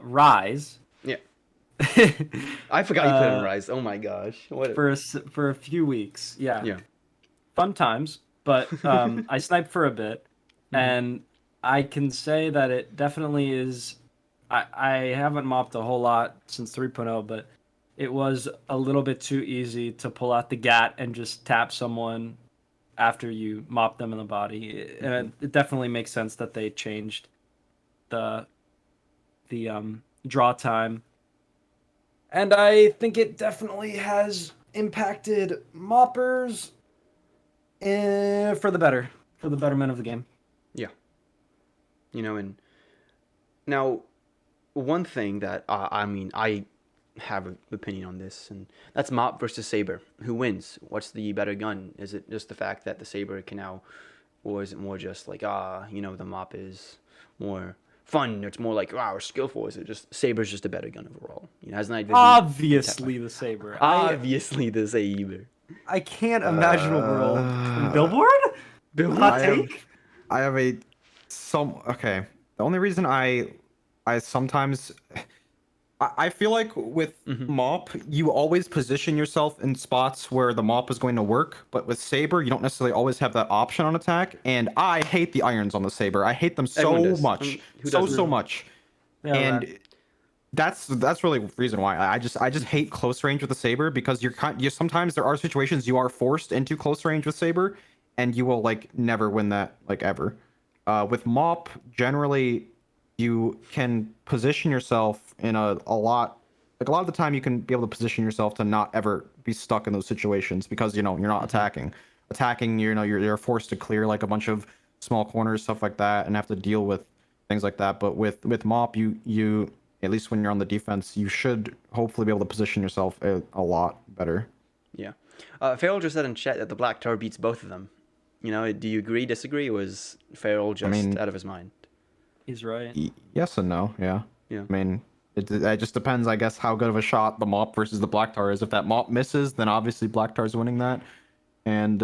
Rise. Yeah. I forgot you put in Rise. Oh my gosh. For a few weeks. Yeah. Yeah. Fun times, but I sniped for a bit, and I can say that it definitely is. I haven't mopped a whole lot since 3.0, but it was a little bit too easy to pull out the GAT and just tap someone after you mop them in the body. And it definitely makes sense that they changed the draw time. And I think it definitely has impacted moppers for the betterment of the game. Yeah. And now one thing that I have an opinion on this, and that's mop versus saber. Who wins? What's the better gun? Is it just the fact that the saber can now, or is it more just like the mop is more fun? It's more like or skillful. Is it just saber's just a better gun overall? Has night vision. Obviously the saber. Obviously the saber. I can't imagine a world in Billboard. Hot take. I have okay. The only reason I sometimes I feel like with mop, you always position yourself in spots where the mop is going to work, but with saber, you don't necessarily always have that option on attack. And I hate the irons on the saber. I hate them so much, so much. Yeah, and right. that's really the reason why I just hate close range with the saber, because you sometimes there are situations you are forced into close range with saber, and you will like never win that like ever. With mop, generally, you can position yourself in a lot of the time you can be able to position yourself to not ever be stuck in those situations, because you're not attacking. You're forced to clear like a bunch of small corners, stuff like that, and have to deal with things like that. But with mop, you at least when you're on the defense, you should hopefully be able to position yourself a lot better. Yeah. Farrell just said in chat that the Black Tower beats both of them. Do you agree, disagree? Or was Farrell just out of his mind? He's right. Yes and no, yeah. Yeah. It just depends, I guess, how good of a shot the mop versus the Black Tar is. If that mop misses, then obviously Black Tar's winning that. And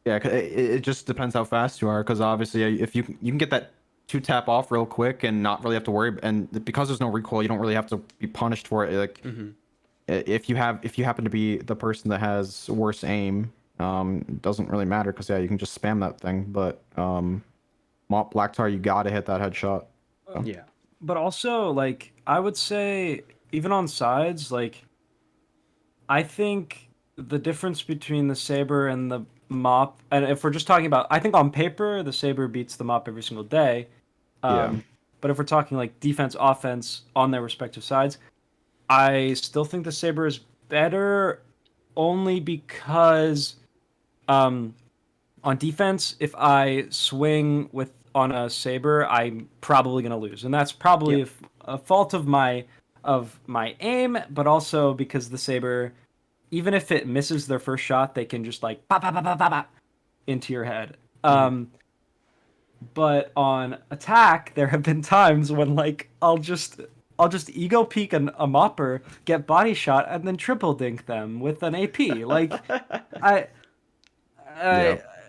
it just depends how fast you are, because obviously if you can get that 2-tap off real quick and not really have to worry, and because there's no recoil, you don't really have to be punished for it. Like if you happen to be the person that has worse aim, it doesn't really matter, because you can just spam that thing. But mop Black Tar, you gotta hit that headshot. So. Yeah. But also, like, I would say, even on sides, like, I think the difference between the saber and the mop, and if we're just talking about, I think on paper the saber beats the mop every single day. But if we're talking like defense, offense on their respective sides, I still think the saber is better, only because on defense, if I swing on a saber, I'm probably gonna lose, and that's probably a fault of my aim, but also because the saber, even if it misses their first shot, they can just like pop, pop, pop, pop, pop, pop into your head. But on attack, there have been times when like I'll just ego peek a mopper, get body shot, and then triple dink them with an AP. Like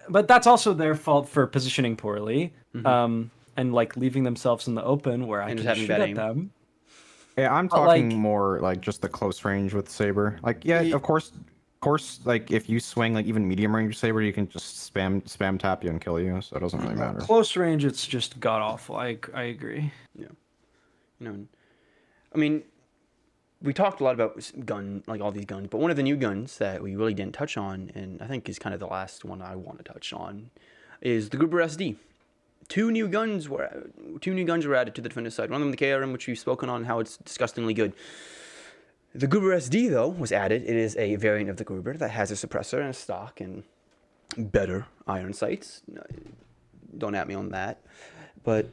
but that's also their fault for positioning poorly, and like leaving themselves in the open where I can shoot at them. Yeah, I'm talking more like just the close range with saber. Like, of course, like if you swing like even medium range saber, you can just spam tap you and kill you, so it doesn't really matter. Close range, it's just god awful. I agree. Yeah. We talked a lot about all these guns, but one of the new guns that we really didn't touch on, and I think is kind of the last one I want to touch on, is the Gruber SD. Two new guns were added to the defender's side. One of them, the KRM, which we've spoken on how it's disgustingly good. The Gruber SD, though, was added. It is a variant of the Gruber that has a suppressor and a stock and better iron sights. Don't at me on that. But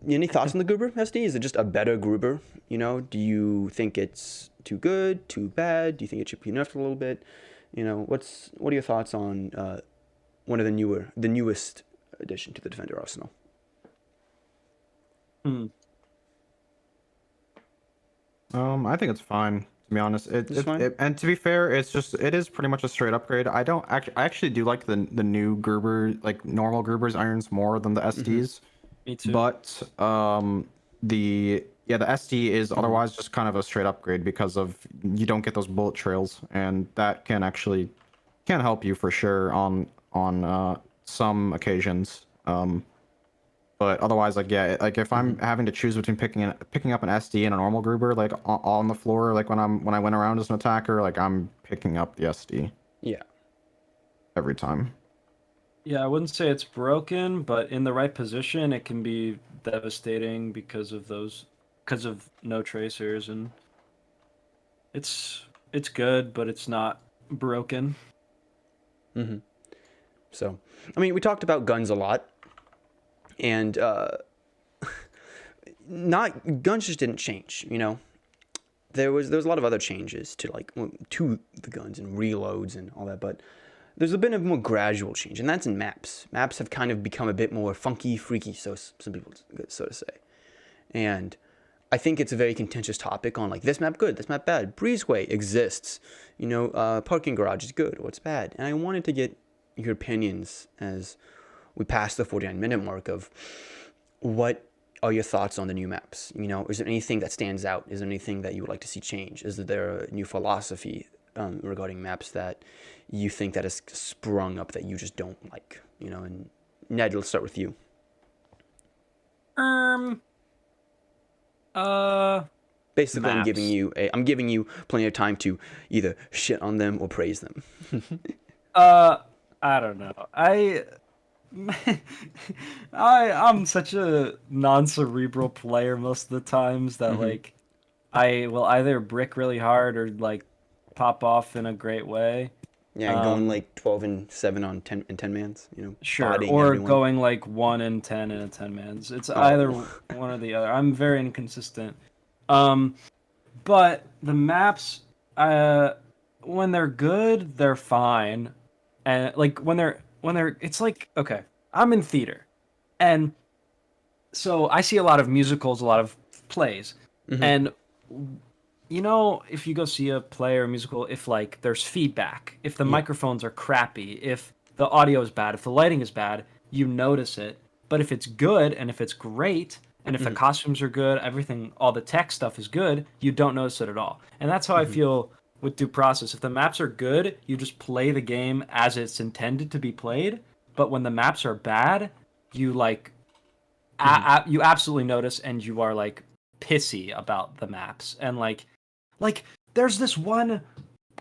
any thoughts on the Gruber SD? Is it just a better Gruber? Do you think it's too good, too bad? Do you think it should be nerfed a little bit? What are your thoughts on one of the newest addition to the Defender arsenal? I think it's fine, to be honest. And to be fair, it is pretty much a straight upgrade. I actually do like the new Gruber, like normal Gruber's irons more than the SDs. Me too. But the SD is otherwise just kind of a straight upgrade, because of you don't get those bullet trails, and that can help you for sure on some occasions. But otherwise, like if I'm having to choose between picking up an SD and a normal Gruber, like on the floor, like when I went around as an attacker, like I'm picking up the SD. Yeah. every time. Yeah, I wouldn't say it's broken, but in the right position, it can be devastating because of no tracers, and it's good, but it's not broken. Mm-hmm. So, I mean, we talked about guns a lot, and not guns just didn't change. You know, there was a lot of other changes to to the guns and reloads and all that, but there's been a more gradual change, and that's in maps. Maps have kind of become a bit more funky, freaky, so some people so to say, and I think it's a very contentious topic on like this map good, this map bad. Breezeway exists, you know. Parking garage is good or it's bad, and I wanted to get your opinions as we pass the 49-minute mark of what are your thoughts on the new maps. You know, is there anything that stands out? Is there anything that you would like to see change? Is there a new philosophy regarding maps that you think that has sprung up that you just don't like? You know, and Ned, let's start with you. Um. Basically, Maps. I'm giving you plenty of time to either shit on them or praise them. I don't know. I'm such a non-cerebral player most of the times that Mm-hmm. like I will either brick really hard or like pop off in a great way. Yeah, going Um, like 12-7 on 10 mans. You know, sure, bodying or everyone. going like 1 and 10 in a 10 mans. It's either Oh. one or the other. I'm very inconsistent. Um, but the maps, uh, when they're good, they're fine, and like when they're, it's like okay, I'm in theater, and so I see a lot of musicals, a lot of plays, Mm-hmm. and you know, if you go see a play or a musical, if like there's feedback, if the Yeah. microphones are crappy, if the audio is bad, if the lighting is bad, you notice it. But if it's good and if it's great, and if the Mm-hmm. costumes are good, everything, all the tech stuff is good, you don't notice it at all. And that's how I Mm-hmm. feel with due process. If the maps are good, you just play the game as it's intended to be played. But when the maps are bad, you like Mm-hmm. you absolutely notice and you are like pissy about the maps. And like there's this one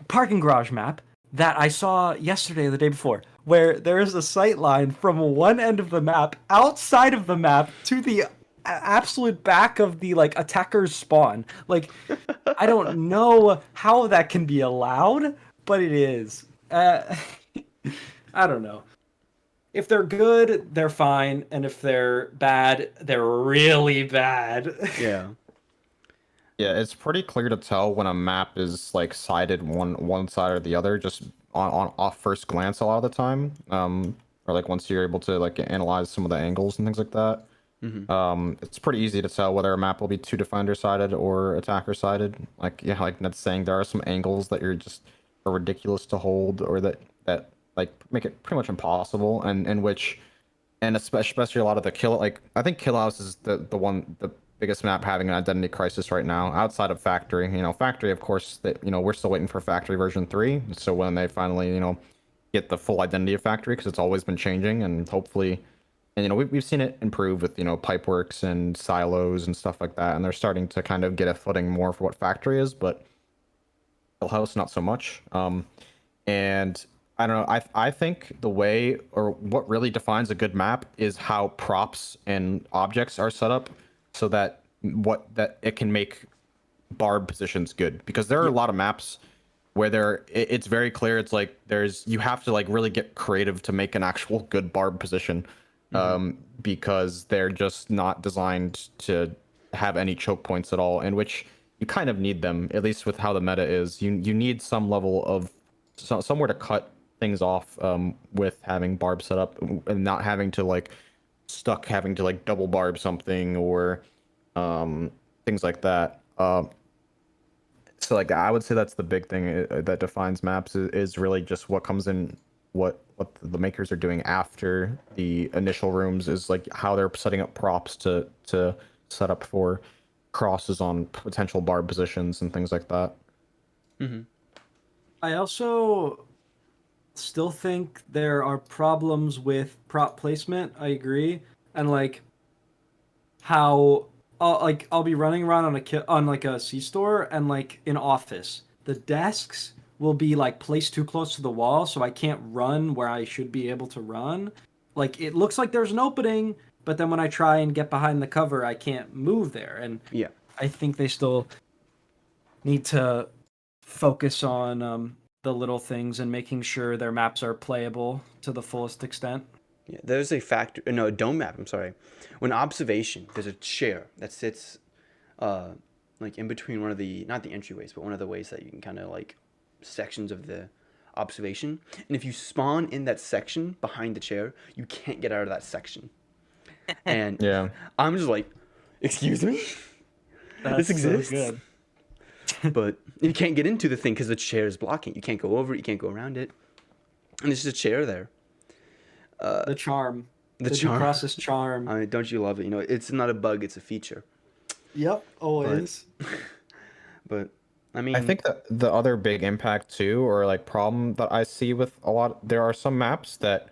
parking garage map that I saw yesterday or the day before where there is a sight line from one end of the map outside of the map to the absolute back of the like attacker's spawn. Like I don't know how that can be allowed, but it is. I don't know. If they're good, they're fine, and if they're bad, they're really bad. Yeah. Yeah, it's pretty clear to tell when a map is like sided one side or the other, just on off first glance a lot of the time. Or like once you're able to like analyze some of the angles and things like that. Mm-hmm. It's pretty easy to tell whether a map will be two defender sided or attacker sided. Like yeah, like Ned's saying, there are some angles that you're just are ridiculous to hold, or that like make it pretty much impossible, and in which, and especially a lot of the kill, like I think Kill House is the biggest map having an identity crisis right now outside of Factory. You know, Factory, of course, that we're still waiting for Factory version 3. So when they finally get the full identity of Factory, because it's always been changing, and hopefully, and we've seen it improve with pipeworks and silos and stuff like that, and they're starting to kind of get a footing more for what Factory is, but Hill House not so much. And I don't know. I think the way, or what really defines a good map is how props and objects are set up, so that that it can make barb positions good. Because there are a Yep. lot of maps where it's very clear. It's like you have to like really get creative to make an actual good barb position, Mm-hmm. because they're just not designed to have any choke points at all. In which you kind of need them, at least with how the meta is. You need some level of somewhere to cut things off, with having barb set up and not having to like having to like double barb something, or things like that. So like I would say that's the big thing that defines maps, is really just what comes in, what the makers are doing after the initial rooms, is like how they're setting up props to set up for crosses on potential barb positions and things like that. Mm-hmm. I also still think there are problems with prop placement. I agree, and like how I'll be running around on on like a C store and like in office, the desks will be like placed too close to the wall, so I can't run where I should be able to run. Like it looks like there's an opening, but then when I try and get behind the cover, I can't move there. And Yeah. I think they still need to focus on the little things and making sure their maps are playable to the fullest extent. Yeah, there's a factor. No, a dome map. I'm sorry. When observation, there's a chair that sits, like in between one of the not the entryways, but one of the ways that you can kind of like sections of the observation. And if you spawn in that section behind the chair, you can't get out of that section. And Yeah. I'm just like, excuse me, this exists. So good. But you can't get into the thing because the chair is blocking. You can't go over it. You can't go around it. And there's just a chair there. The charm. The due charm. process charm. I mean, don't you love it? You know, it's not a bug; it's a feature. Yep, always. But I mean, I think that the other big impact too, or like problem that I see with a lot, there are some maps that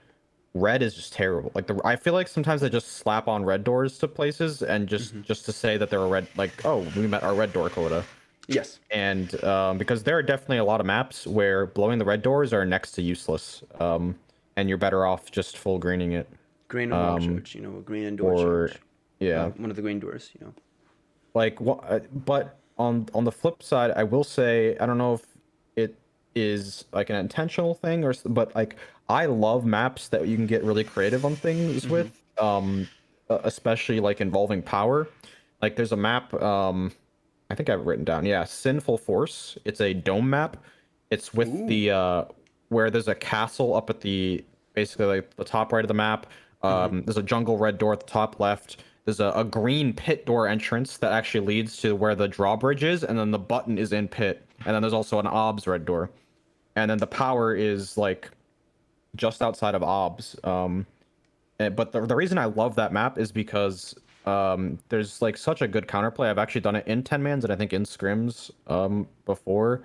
red is just terrible. Like I feel like sometimes they just slap on red doors to places and just to say that they're a red, like, oh, we met our red door quota. yes, And because there are definitely a lot of maps where blowing the red doors are next to useless, and you're better off just full greening it. green and wall charge. You know, a green and door Or charge. yeah, One of the green doors. You know. like but on the flip side, I will say I don't know if it is like an intentional thing but like I love maps that you can get really creative on things with, especially like involving power. Like there's a map, I think I've written down, yeah, Sinful Force. It's a dome map. It's with the where there's a castle up at the basically like the top right of the map. There's a jungle red door at the top left. There's a green pit door entrance that actually leads to where the drawbridge is, and then the button is in pit. And then there's also an OBS red door. And then the power is like just outside of OBS. But the reason I love that map is because there's like such a good counterplay. I've actually done it in 10-mans and I think in scrims before,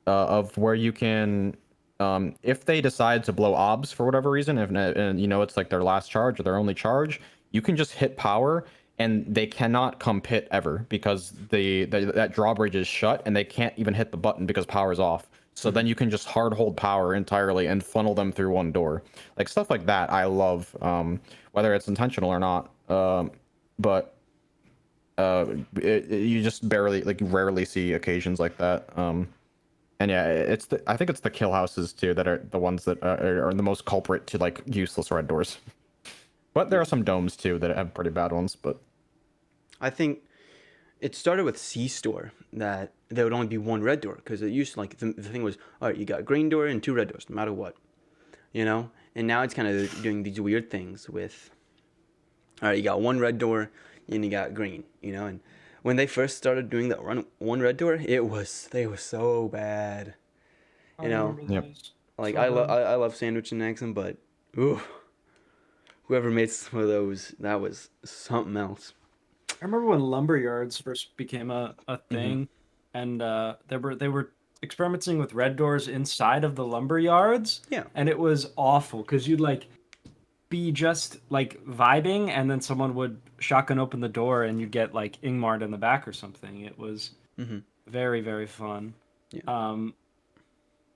of where you can, if they decide to blow OBS for whatever reason, and you know it's like their last charge or their only charge, you can just hit power and they cannot come pit ever because that drawbridge is shut and they can't even hit the button because power's off. So then you can just hard hold power entirely and funnel them through one door. Like stuff like that I love, whether it's intentional or not. But you just rarely see occasions like that. And yeah, I think it's the kill houses too that are the ones that are the most culprit to like useless red doors. But there are some domes too that have pretty bad ones. But I think it started with C-Store that there would only be one red door because it used to like the thing was, all right, you got a green door and two red doors no matter what, you know. And now it's kind of doing these weird things with, all right, you got one red door and you got green, you know. And when they first started doing that one red door, they were so bad, you know. Yep. Like I love sandwich and eggs, but ooh, whoever made some of those, that was something else. I remember when lumberyards first became a thing, and they were experimenting with red doors inside of the lumberyards. Yeah. And it was awful because you'd like be just like vibing, and then someone would shotgun open the door, and you'd get like Ingmard in the back or something. It was very, very fun. Yeah.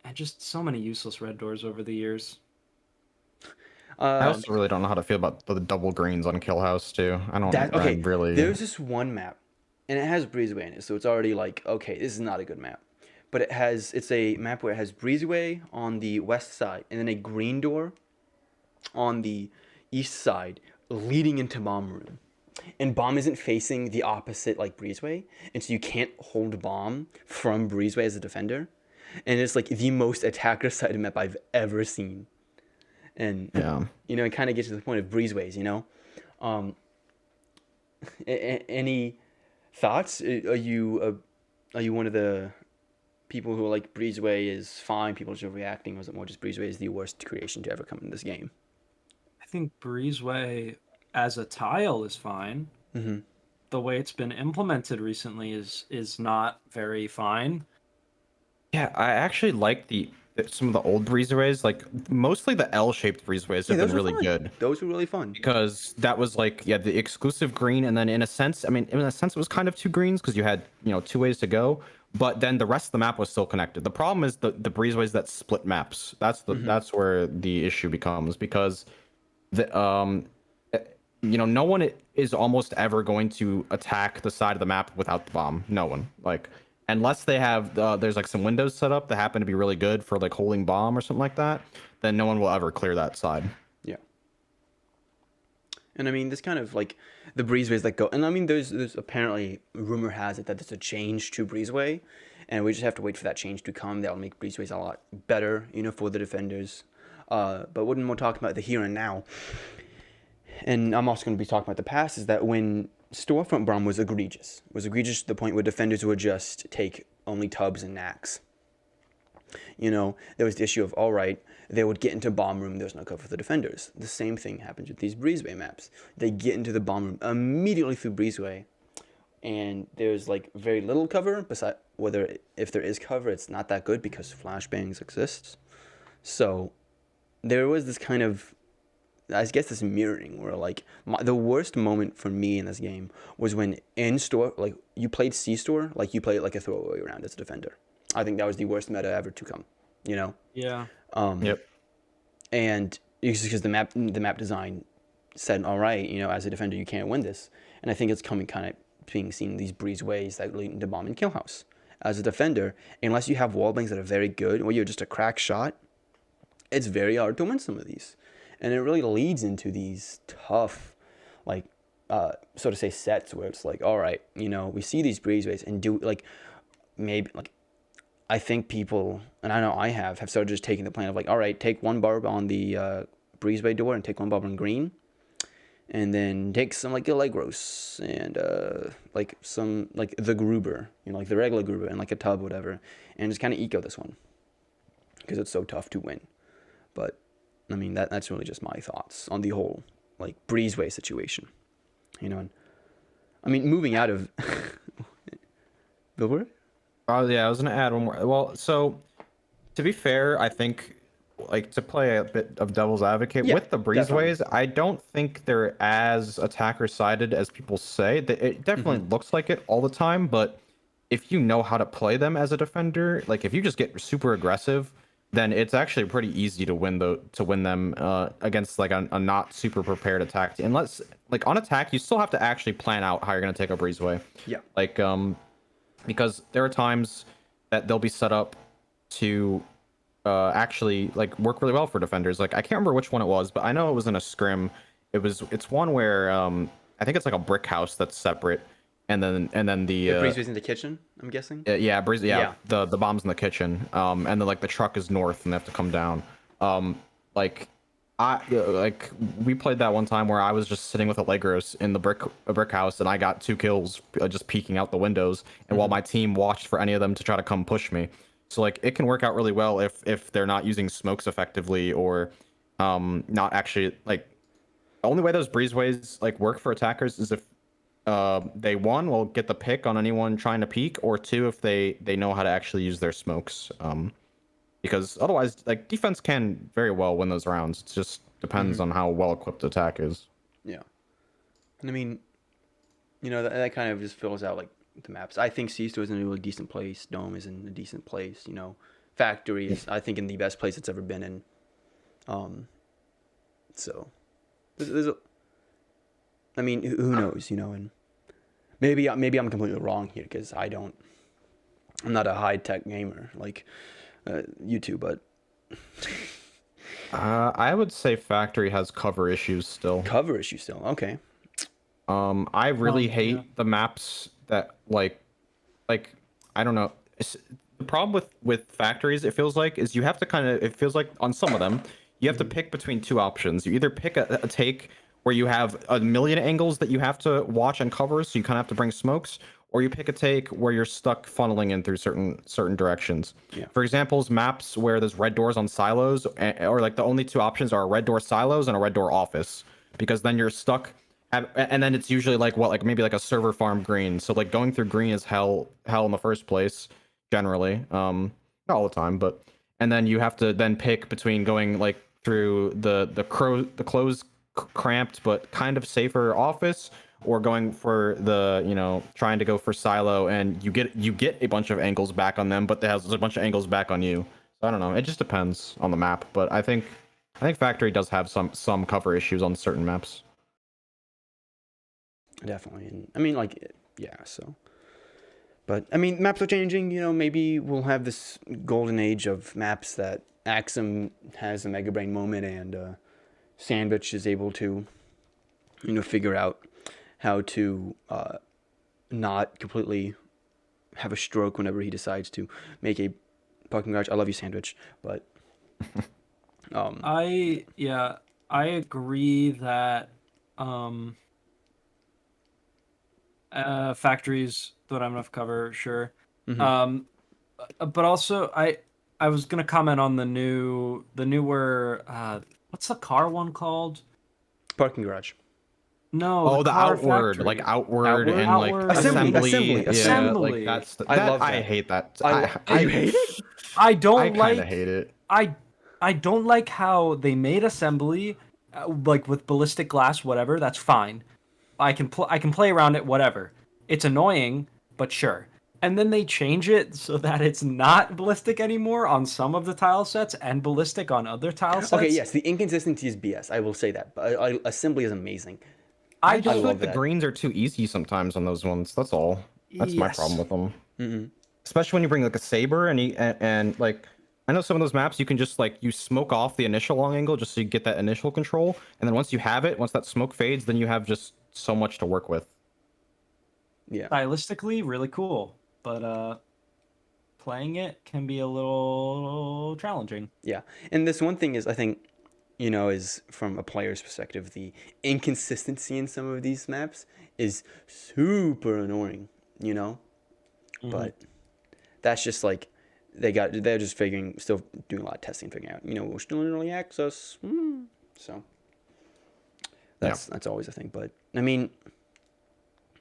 And just so many useless red doors over the years. I also really don't know how to feel about the double greens on Kill House too. I don't really. There's this one map, and it has Breezeway in it, so it's already like, okay, this is not a good map. But it's a map where it has Breezeway on the west side, and then a green door on the east side, leading into Bomb Room. And Bomb isn't facing the opposite like Breezeway, and so you can't hold Bomb from Breezeway as a defender. And it's like the most attacker-sided map I've ever seen. And Yeah. you know, it kind of gets to the point of breezeways, you know. Any thoughts? Are you one of the people who are like breezeway is fine, people are just reacting, or is it more just breezeway is the worst creation to ever come in this game? I think breezeway as a tile is fine. The way it's been implemented recently is not very fine. Yeah, I actually like some of the old breezeways, like mostly the L-shaped breezeways have been really good. Those were really fun. Because that was like, yeah, the exclusive green, and then in a sense it was kind of two greens because you had, two ways to go. but then the rest of the map was still connected. The problem is the breezeways that split maps. That's where the issue becomes, because the no one is almost ever going to attack the side of the map without the bomb. No one, like, unless they have there's like some windows set up that happen to be really good for like holding bomb or something like that, then no one will ever clear that side. Yeah. And I mean, this kind of like the breezeways that go, and I mean, there's apparently, rumor has it that there's a change to breezeway, and we just have to wait for that change to come. That'll make breezeways a lot better, for the defenders. But when we're talking about the here and now, and I'm also going to be talking about the past, is that when storefront bomb was egregious to the point where defenders would just take only tubs and knacks. There was the issue of, all right, they would get into bomb room, there's no cover for the defenders. The same thing happens with these breezeway maps. They get into the bomb room immediately through breezeway, and there's like very little cover, besides whether if there is cover, it's not that good because flashbangs exists. So there was this kind of, I guess, this mirroring where like the worst moment for me in this game was when in store, like you played C store, like you played it like a throwaway round as a defender. I think that was the worst meta ever to come, Yeah. Yep. And it's because the map design said, all right, as a defender, you can't win this. And I think it's kind of being seen in these breezeways that lead into bomb and kill house. As a defender, unless you have wall bangs that are very good, or you're just a crack shot, it's very hard to win some of these. And it really leads into these tough, like, so to say, sets where it's like, all right, we see these breezeways and do, like, maybe, like, I think people, and I know I have started just taking the plan of like, all right, take one barb on the breezeway door and take one barb on green, and then take some like Allegros and like some like the Gruber, like the regular Gruber and like a tub, whatever, and just kind of eco this one because it's so tough to win. But I mean that's really just my thoughts on the whole like breezeway situation, And I mean, moving out of Billboard. Oh yeah, I was gonna add one more. Well, so to be fair, I think like to play a bit of devil's advocate with the breezeways, I don't think they're as attacker sided as people say. It definitely looks like it all the time, but if you know how to play them as a defender, like if you just get super aggressive, then it's actually pretty easy to win them against like a not super prepared attack. Unless like on attack, you still have to actually plan out how you're gonna take a breezeway. Yeah. Like because there are times that they'll be set up to actually like work really well for defenders. Like I can't remember which one it was, but I know it was in a scrim. It's one where I think it's like a brick house that's separate, and then the breezeway's in the kitchen, I'm guessing. Yeah. The bomb's in the kitchen, and then like the truck is north and they have to come down. Like we played that one time where I was just sitting with Allegros in the brick house, and I got 2 kills just peeking out the windows, and while my team watched for any of them to try to come push me. So like it can work out really well if they're not using smokes effectively, or not actually, like the only way those breezeways like work for attackers is if they one will get the pick on anyone trying to peek, or two if they know how to actually use their smokes. Because otherwise, like defense can very well win those rounds. It just depends on how well equipped the attack is. Yeah, and I mean, that kind of just fills out like the maps. I think C-Store is in a really decent place. Dome is in a decent place. Factory is, I think, in the best place it's ever been in. So I mean, who knows? And maybe I'm completely wrong here because I'm not a high tech gamer like you two, but I would say Factory has cover issues still. Okay. I really hate the maps that like I don't know. The problem with Factories, it feels like, is you have to it feels like on some of them you have to pick between 2 options. You either pick a take where you have a million angles that you have to watch and cover, so you kind of have to bring smokes, or you pick a take where you're stuck funneling in through certain directions. Yeah. For examples, maps where there's red doors on silos, or like the only 2 options are a red door silos and a red door office, because then you're stuck. And then it's usually like maybe like a server farm green. So like going through green is hell in the first place, generally. Not all the time, but and then you have to then pick between going like through the closed cramped but kind of safer office, or going for the, trying to go for silo, and you get a bunch of angles back on them, but there's a bunch of angles back on you. So I don't know. It just depends on the map, but I think Factory does have some cover issues on certain maps. Definitely. And I mean, like, yeah, so. But, I mean, maps are changing. Maybe we'll have this golden age of maps that Axum has a Mega Brain moment and Sandwich is able to, figure out how to not completely have a stroke whenever he decides to make a parking garage. I love you, Sandwich, but... I agree that factories don't have enough cover, sure. Mhm. But also I was gonna comment on the newer what's the car one called? Parking garage. No, Oh, the car outward, factory. like outward and Outward. like Assembly. Yeah, like Assembly. that's I love I that. hate that. You hate it? I don't I kind like of hate it. I don't like how they made assembly like with ballistic glass, whatever. That's fine. I can play around it, whatever. It's annoying, but sure. And then they change it so that it's not ballistic anymore on some of the tile sets and ballistic on other tile sets. Okay, yes, the inconsistency is BS. I will say that. But assembly is amazing. I just feel love like the that. greens are too easy sometimes on those ones. That's all. That's my Yes. problem with them. Mm-hmm. Especially when you bring like a saber and like I know some of those maps you can just like you smoke off the initial long angle just so you get that initial control, and then once you have it, once that smoke fades, then you have just so much to work with. Yeah. Stylistically, really cool, but playing it can be a little challenging. Yeah. And this one thing is, I think, is from a player's perspective, the inconsistency in some of these maps is super annoying, But that's just like, they're just still doing a lot of testing, figuring out, we're still in early access. So that's always a thing. But I mean,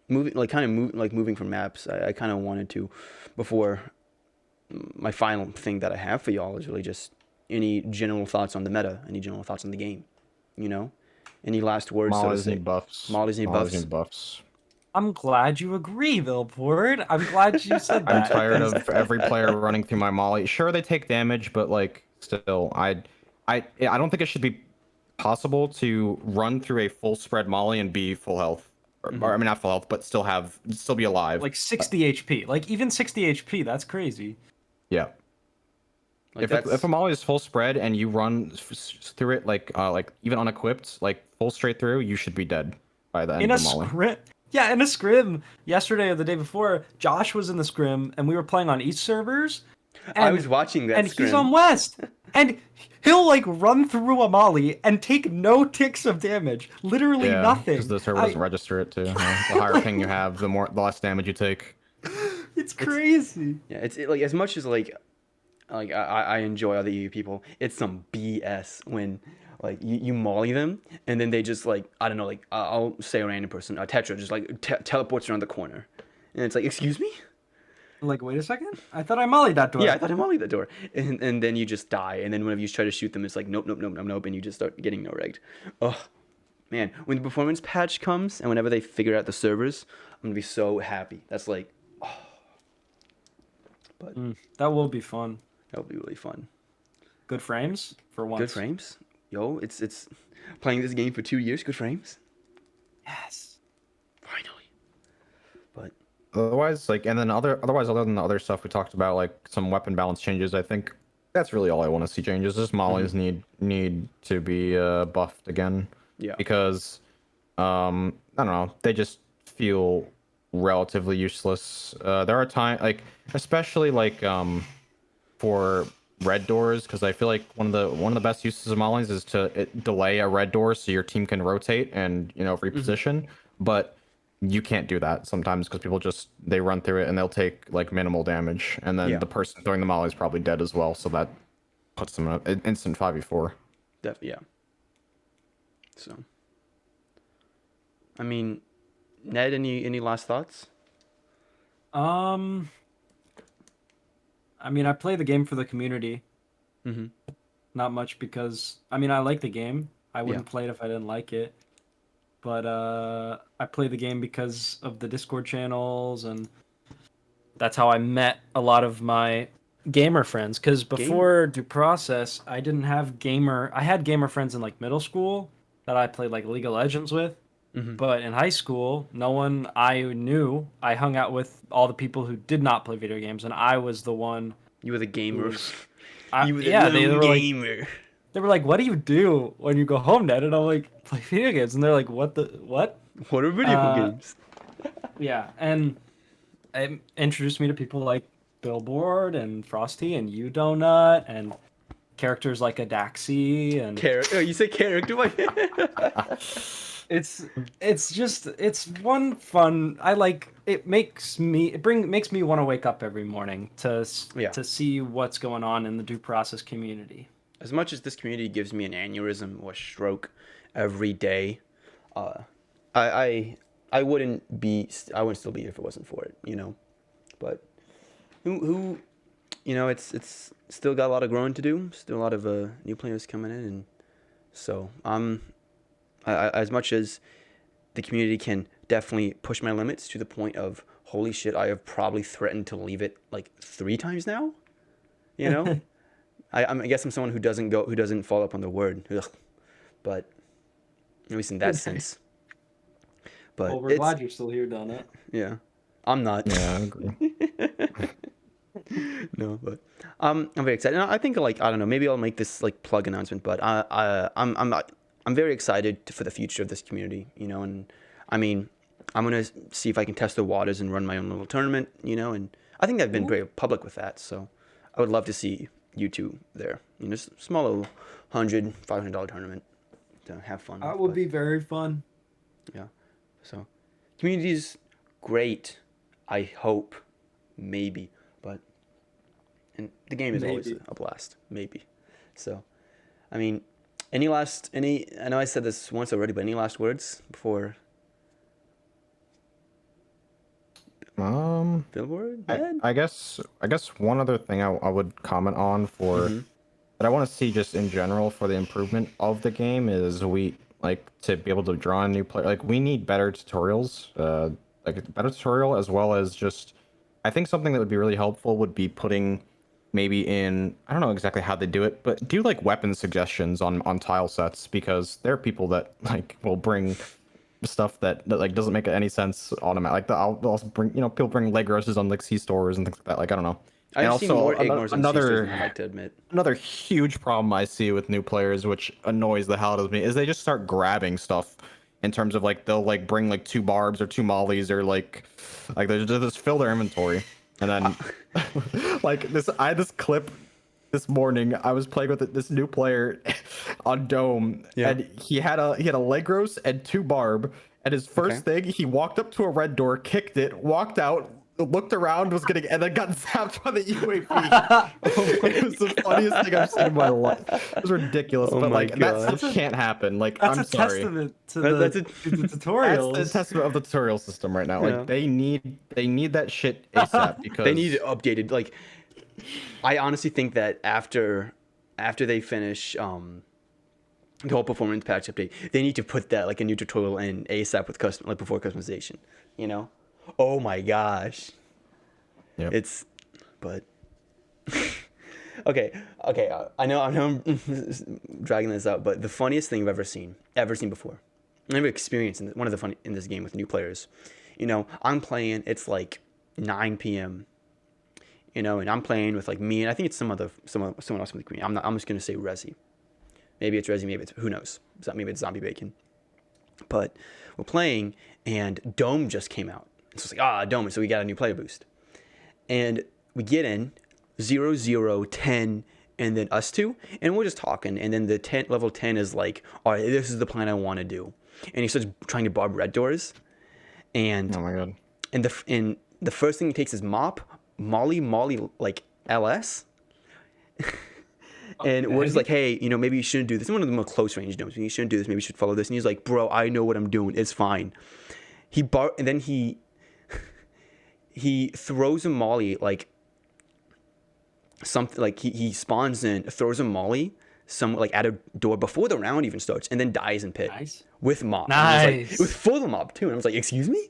moving from maps, I kind of wanted to, before my final thing that I have for y'all is really just any general thoughts on the meta, any general thoughts on the game, any last words, so to Mollies say. need buffs. Mollies need Mollies buffs. need buffs. I'm glad you agree, Billboard. I'm glad you said that. I'm tired of every player running through my molly. Sure, they take damage, but like still, I don't think it should be possible to run through a full spread molly and be full health. Or I mean, not full health, but still be alive. Like 60 HP. Like even 60 HP, that's crazy. Yeah. Like If a molly is full spread and you run through it like even unequipped, like full straight through, you should be dead by the end In of a the molly. scrim. Yeah, in a scrim yesterday or the day before, Josh was in the scrim and we were playing on East servers. And, I was watching that and scrim. he's on West. And he'll like run through a molly and take no ticks of damage. Literally nothing. Because the server doesn't register it too. The higher ping you have, the less damage you take. It's crazy. Yeah, it's like, as much as like I enjoy other EU people, it's some BS when like you molly them and then they just like, I don't know, like I'll say a random person, Tetra just like teleports around the corner, and it's like, excuse me. Like, wait a second? I thought I mollied that door. Yeah, I thought I mollied that door, and then you just die, and then whenever you try to shoot them, it's like nope, and you just start getting no regged. Ugh, man, when the performance patch comes and whenever they figure out the servers, I'm gonna be so happy. That's like, but That will be fun. that'll be really fun. Good frames for once. Good frames, yo. It's playing this game for 2 years. Good frames. Yes. Finally. But Otherwise, like, and then other than the other stuff we talked about, like some weapon balance changes, I think that's really all I want to see changes. Just mollies need to be buffed again. Yeah. Because I don't know, they just feel relatively useless. There are times, like, especially like for red doors, because I feel like one of the best uses of mollies is to delay a red door so your team can rotate and reposition. But you can't do that sometimes because people they run through it and they'll take like minimal damage, and then the person throwing the molly is probably dead as well, so that puts them in an instant 5v4. yeah. So, I mean, Ned, any last thoughts? I mean, I play the game for the community. Not much because I mean, I like the game. I wouldn't play it if I didn't like it. but I play the game because of the Discord channels, and that's how I met a lot of my gamer friends. Because before Due Process, I didn't have gamer. I had gamer friends in like middle school that I played like League of Legends with. Mm-hmm. But in high school, no one I knew. I hung out with all the people who did not play video games, and I was the one. You were the gamer. You were the gamer. They were like, "What do you do when you go home, Dad?" And I'm like, "Play video games." And they're like, "What the what?" What are video games? Yeah, and it introduced me to people like Billboard and Frosty and Donut and characters like Adaxi and You say character? it's one fun. I like it. Makes me want to wake up every morning to see what's going on in the Due Process community. As much as this community gives me an aneurysm or stroke every day, I wouldn't still be here if it wasn't for it, you know. But who you know, it's still got a lot of growing to do. Still a lot of new players coming in, and so as much as the community can definitely push my limits to the point of holy shit, I have probably threatened to leave it like 3 times now. You know. I guess I'm someone who doesn't follow up on the word. Ugh. But at least in that sense. But well, we're glad you're still here, Doughnut. Yeah, I'm not. Yeah, I agree. No, but I'm very excited. And I think I don't know, maybe I'll make this like plug announcement, but I'm very excited for the future of this community, you know. And I mean, I'm gonna see if I can test the waters and run my own little tournament, you know. And I think I've been very public with that, so I would love to see you two there, you know, small little $100-$500 tournament to have fun. That would be very fun. Yeah, so community's great. I hope, maybe, but and the game is always a blast, maybe. So, I mean, I know I said this once already, but any last words before? Billboard? I guess one other thing I would comment on that I want to see just in general for the improvement of the game is we like to be able to draw a new player. Like we need better tutorials, like a better tutorial as well as just. I think something that would be really helpful would be putting maybe in, I don't know exactly how they do it, but do like weapon suggestions on tile sets, because there are people that like will bring stuff that like doesn't make any sense automatic. Like I'll also bring, you know, people bring leg roses on like C stores and things like that. Like I don't know. I've seen more ignores on C stores than I like to admit. Another huge problem I see with new players, which annoys the hell out of me, is they just start grabbing stuff. In terms of like they'll like bring like 2 barbs or 2 mollies or like they just fill their inventory, and then like I had this clip this morning. I was playing with this new player on Dome, and he had a leg roast and 2 barb, and his first thing, he walked up to a red door, kicked it, walked out, looked around, and then got zapped by the UAV. It was the funniest thing I've seen in my life. It was ridiculous, but like that stuff can't happen. Like I'm sorry. Testament to the tutorials. That's the testament of the tutorial system right now. Like they need that shit ASAP because they need it updated. Like I honestly think that after they finish the whole performance patch update, they need to put that like a new tutorial in ASAP with before customization. You know. Oh my gosh. Yep. It's, but okay. I know I'm dragging this out, but the funniest thing I've ever seen before, I've ever experienced one of the fun in this game with new players. You know, I'm playing. It's like 9 p.m. You know, and I'm playing with like me, and I think it's someone else from the community. I'm just gonna say Resi. Maybe it's Resi. Maybe it's who knows. Maybe it's Zombie Bacon. But we're playing, and Dome just came out. So it's like, Dome. So we got a new player boost. And we get in 0, 0, 10, and then us 2. And we're just talking. And then the level 10 is like, all right, this is the plan I want to do. And he starts trying to barb red doors. And, oh my God. And the first thing he takes is Molly, like LS. And we're just like, hey, you know, maybe you shouldn't do this. It's one of the more close range domes. You shouldn't do this. Maybe you should follow this. And he's like, bro, I know what I'm doing. It's fine. And then he throws a molly like something, like he spawns in, throws a molly some like at a door before the round even starts, and then dies in pit Nice. with mob. Nice. It was full of mob too, and I was like, excuse me.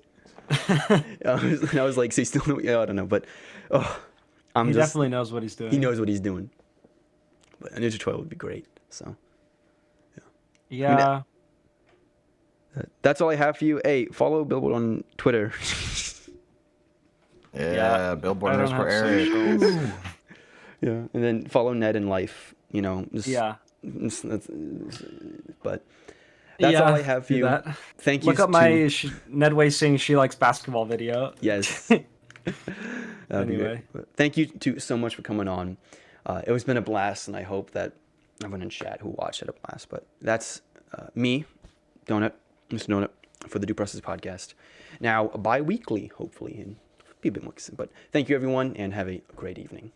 And I was like, so you still know? Yeah, I don't know, but He definitely knows what he's doing. He knows what he's doing. But a Ninja Turtle would be great. So Yeah. that's all I have for you. Hey, follow Billboard on Twitter. Yeah, Billboard I don't underscore have Eric. socials. Yeah, and then follow Ned in life. Yeah. But that's all I have for do you. that. Thank you. Look up my Ned Way saying she likes basketball video. Yes. Anyway. Thank you so much for coming on. It has been a blast, and I hope that everyone in chat who watched had a blast. But that's me, Doughnut, Mr.Doughnut, for the Due Process Podcast. Now, bi-weekly, hopefully, and be a bit more consistent. But thank you, everyone, and have a great evening.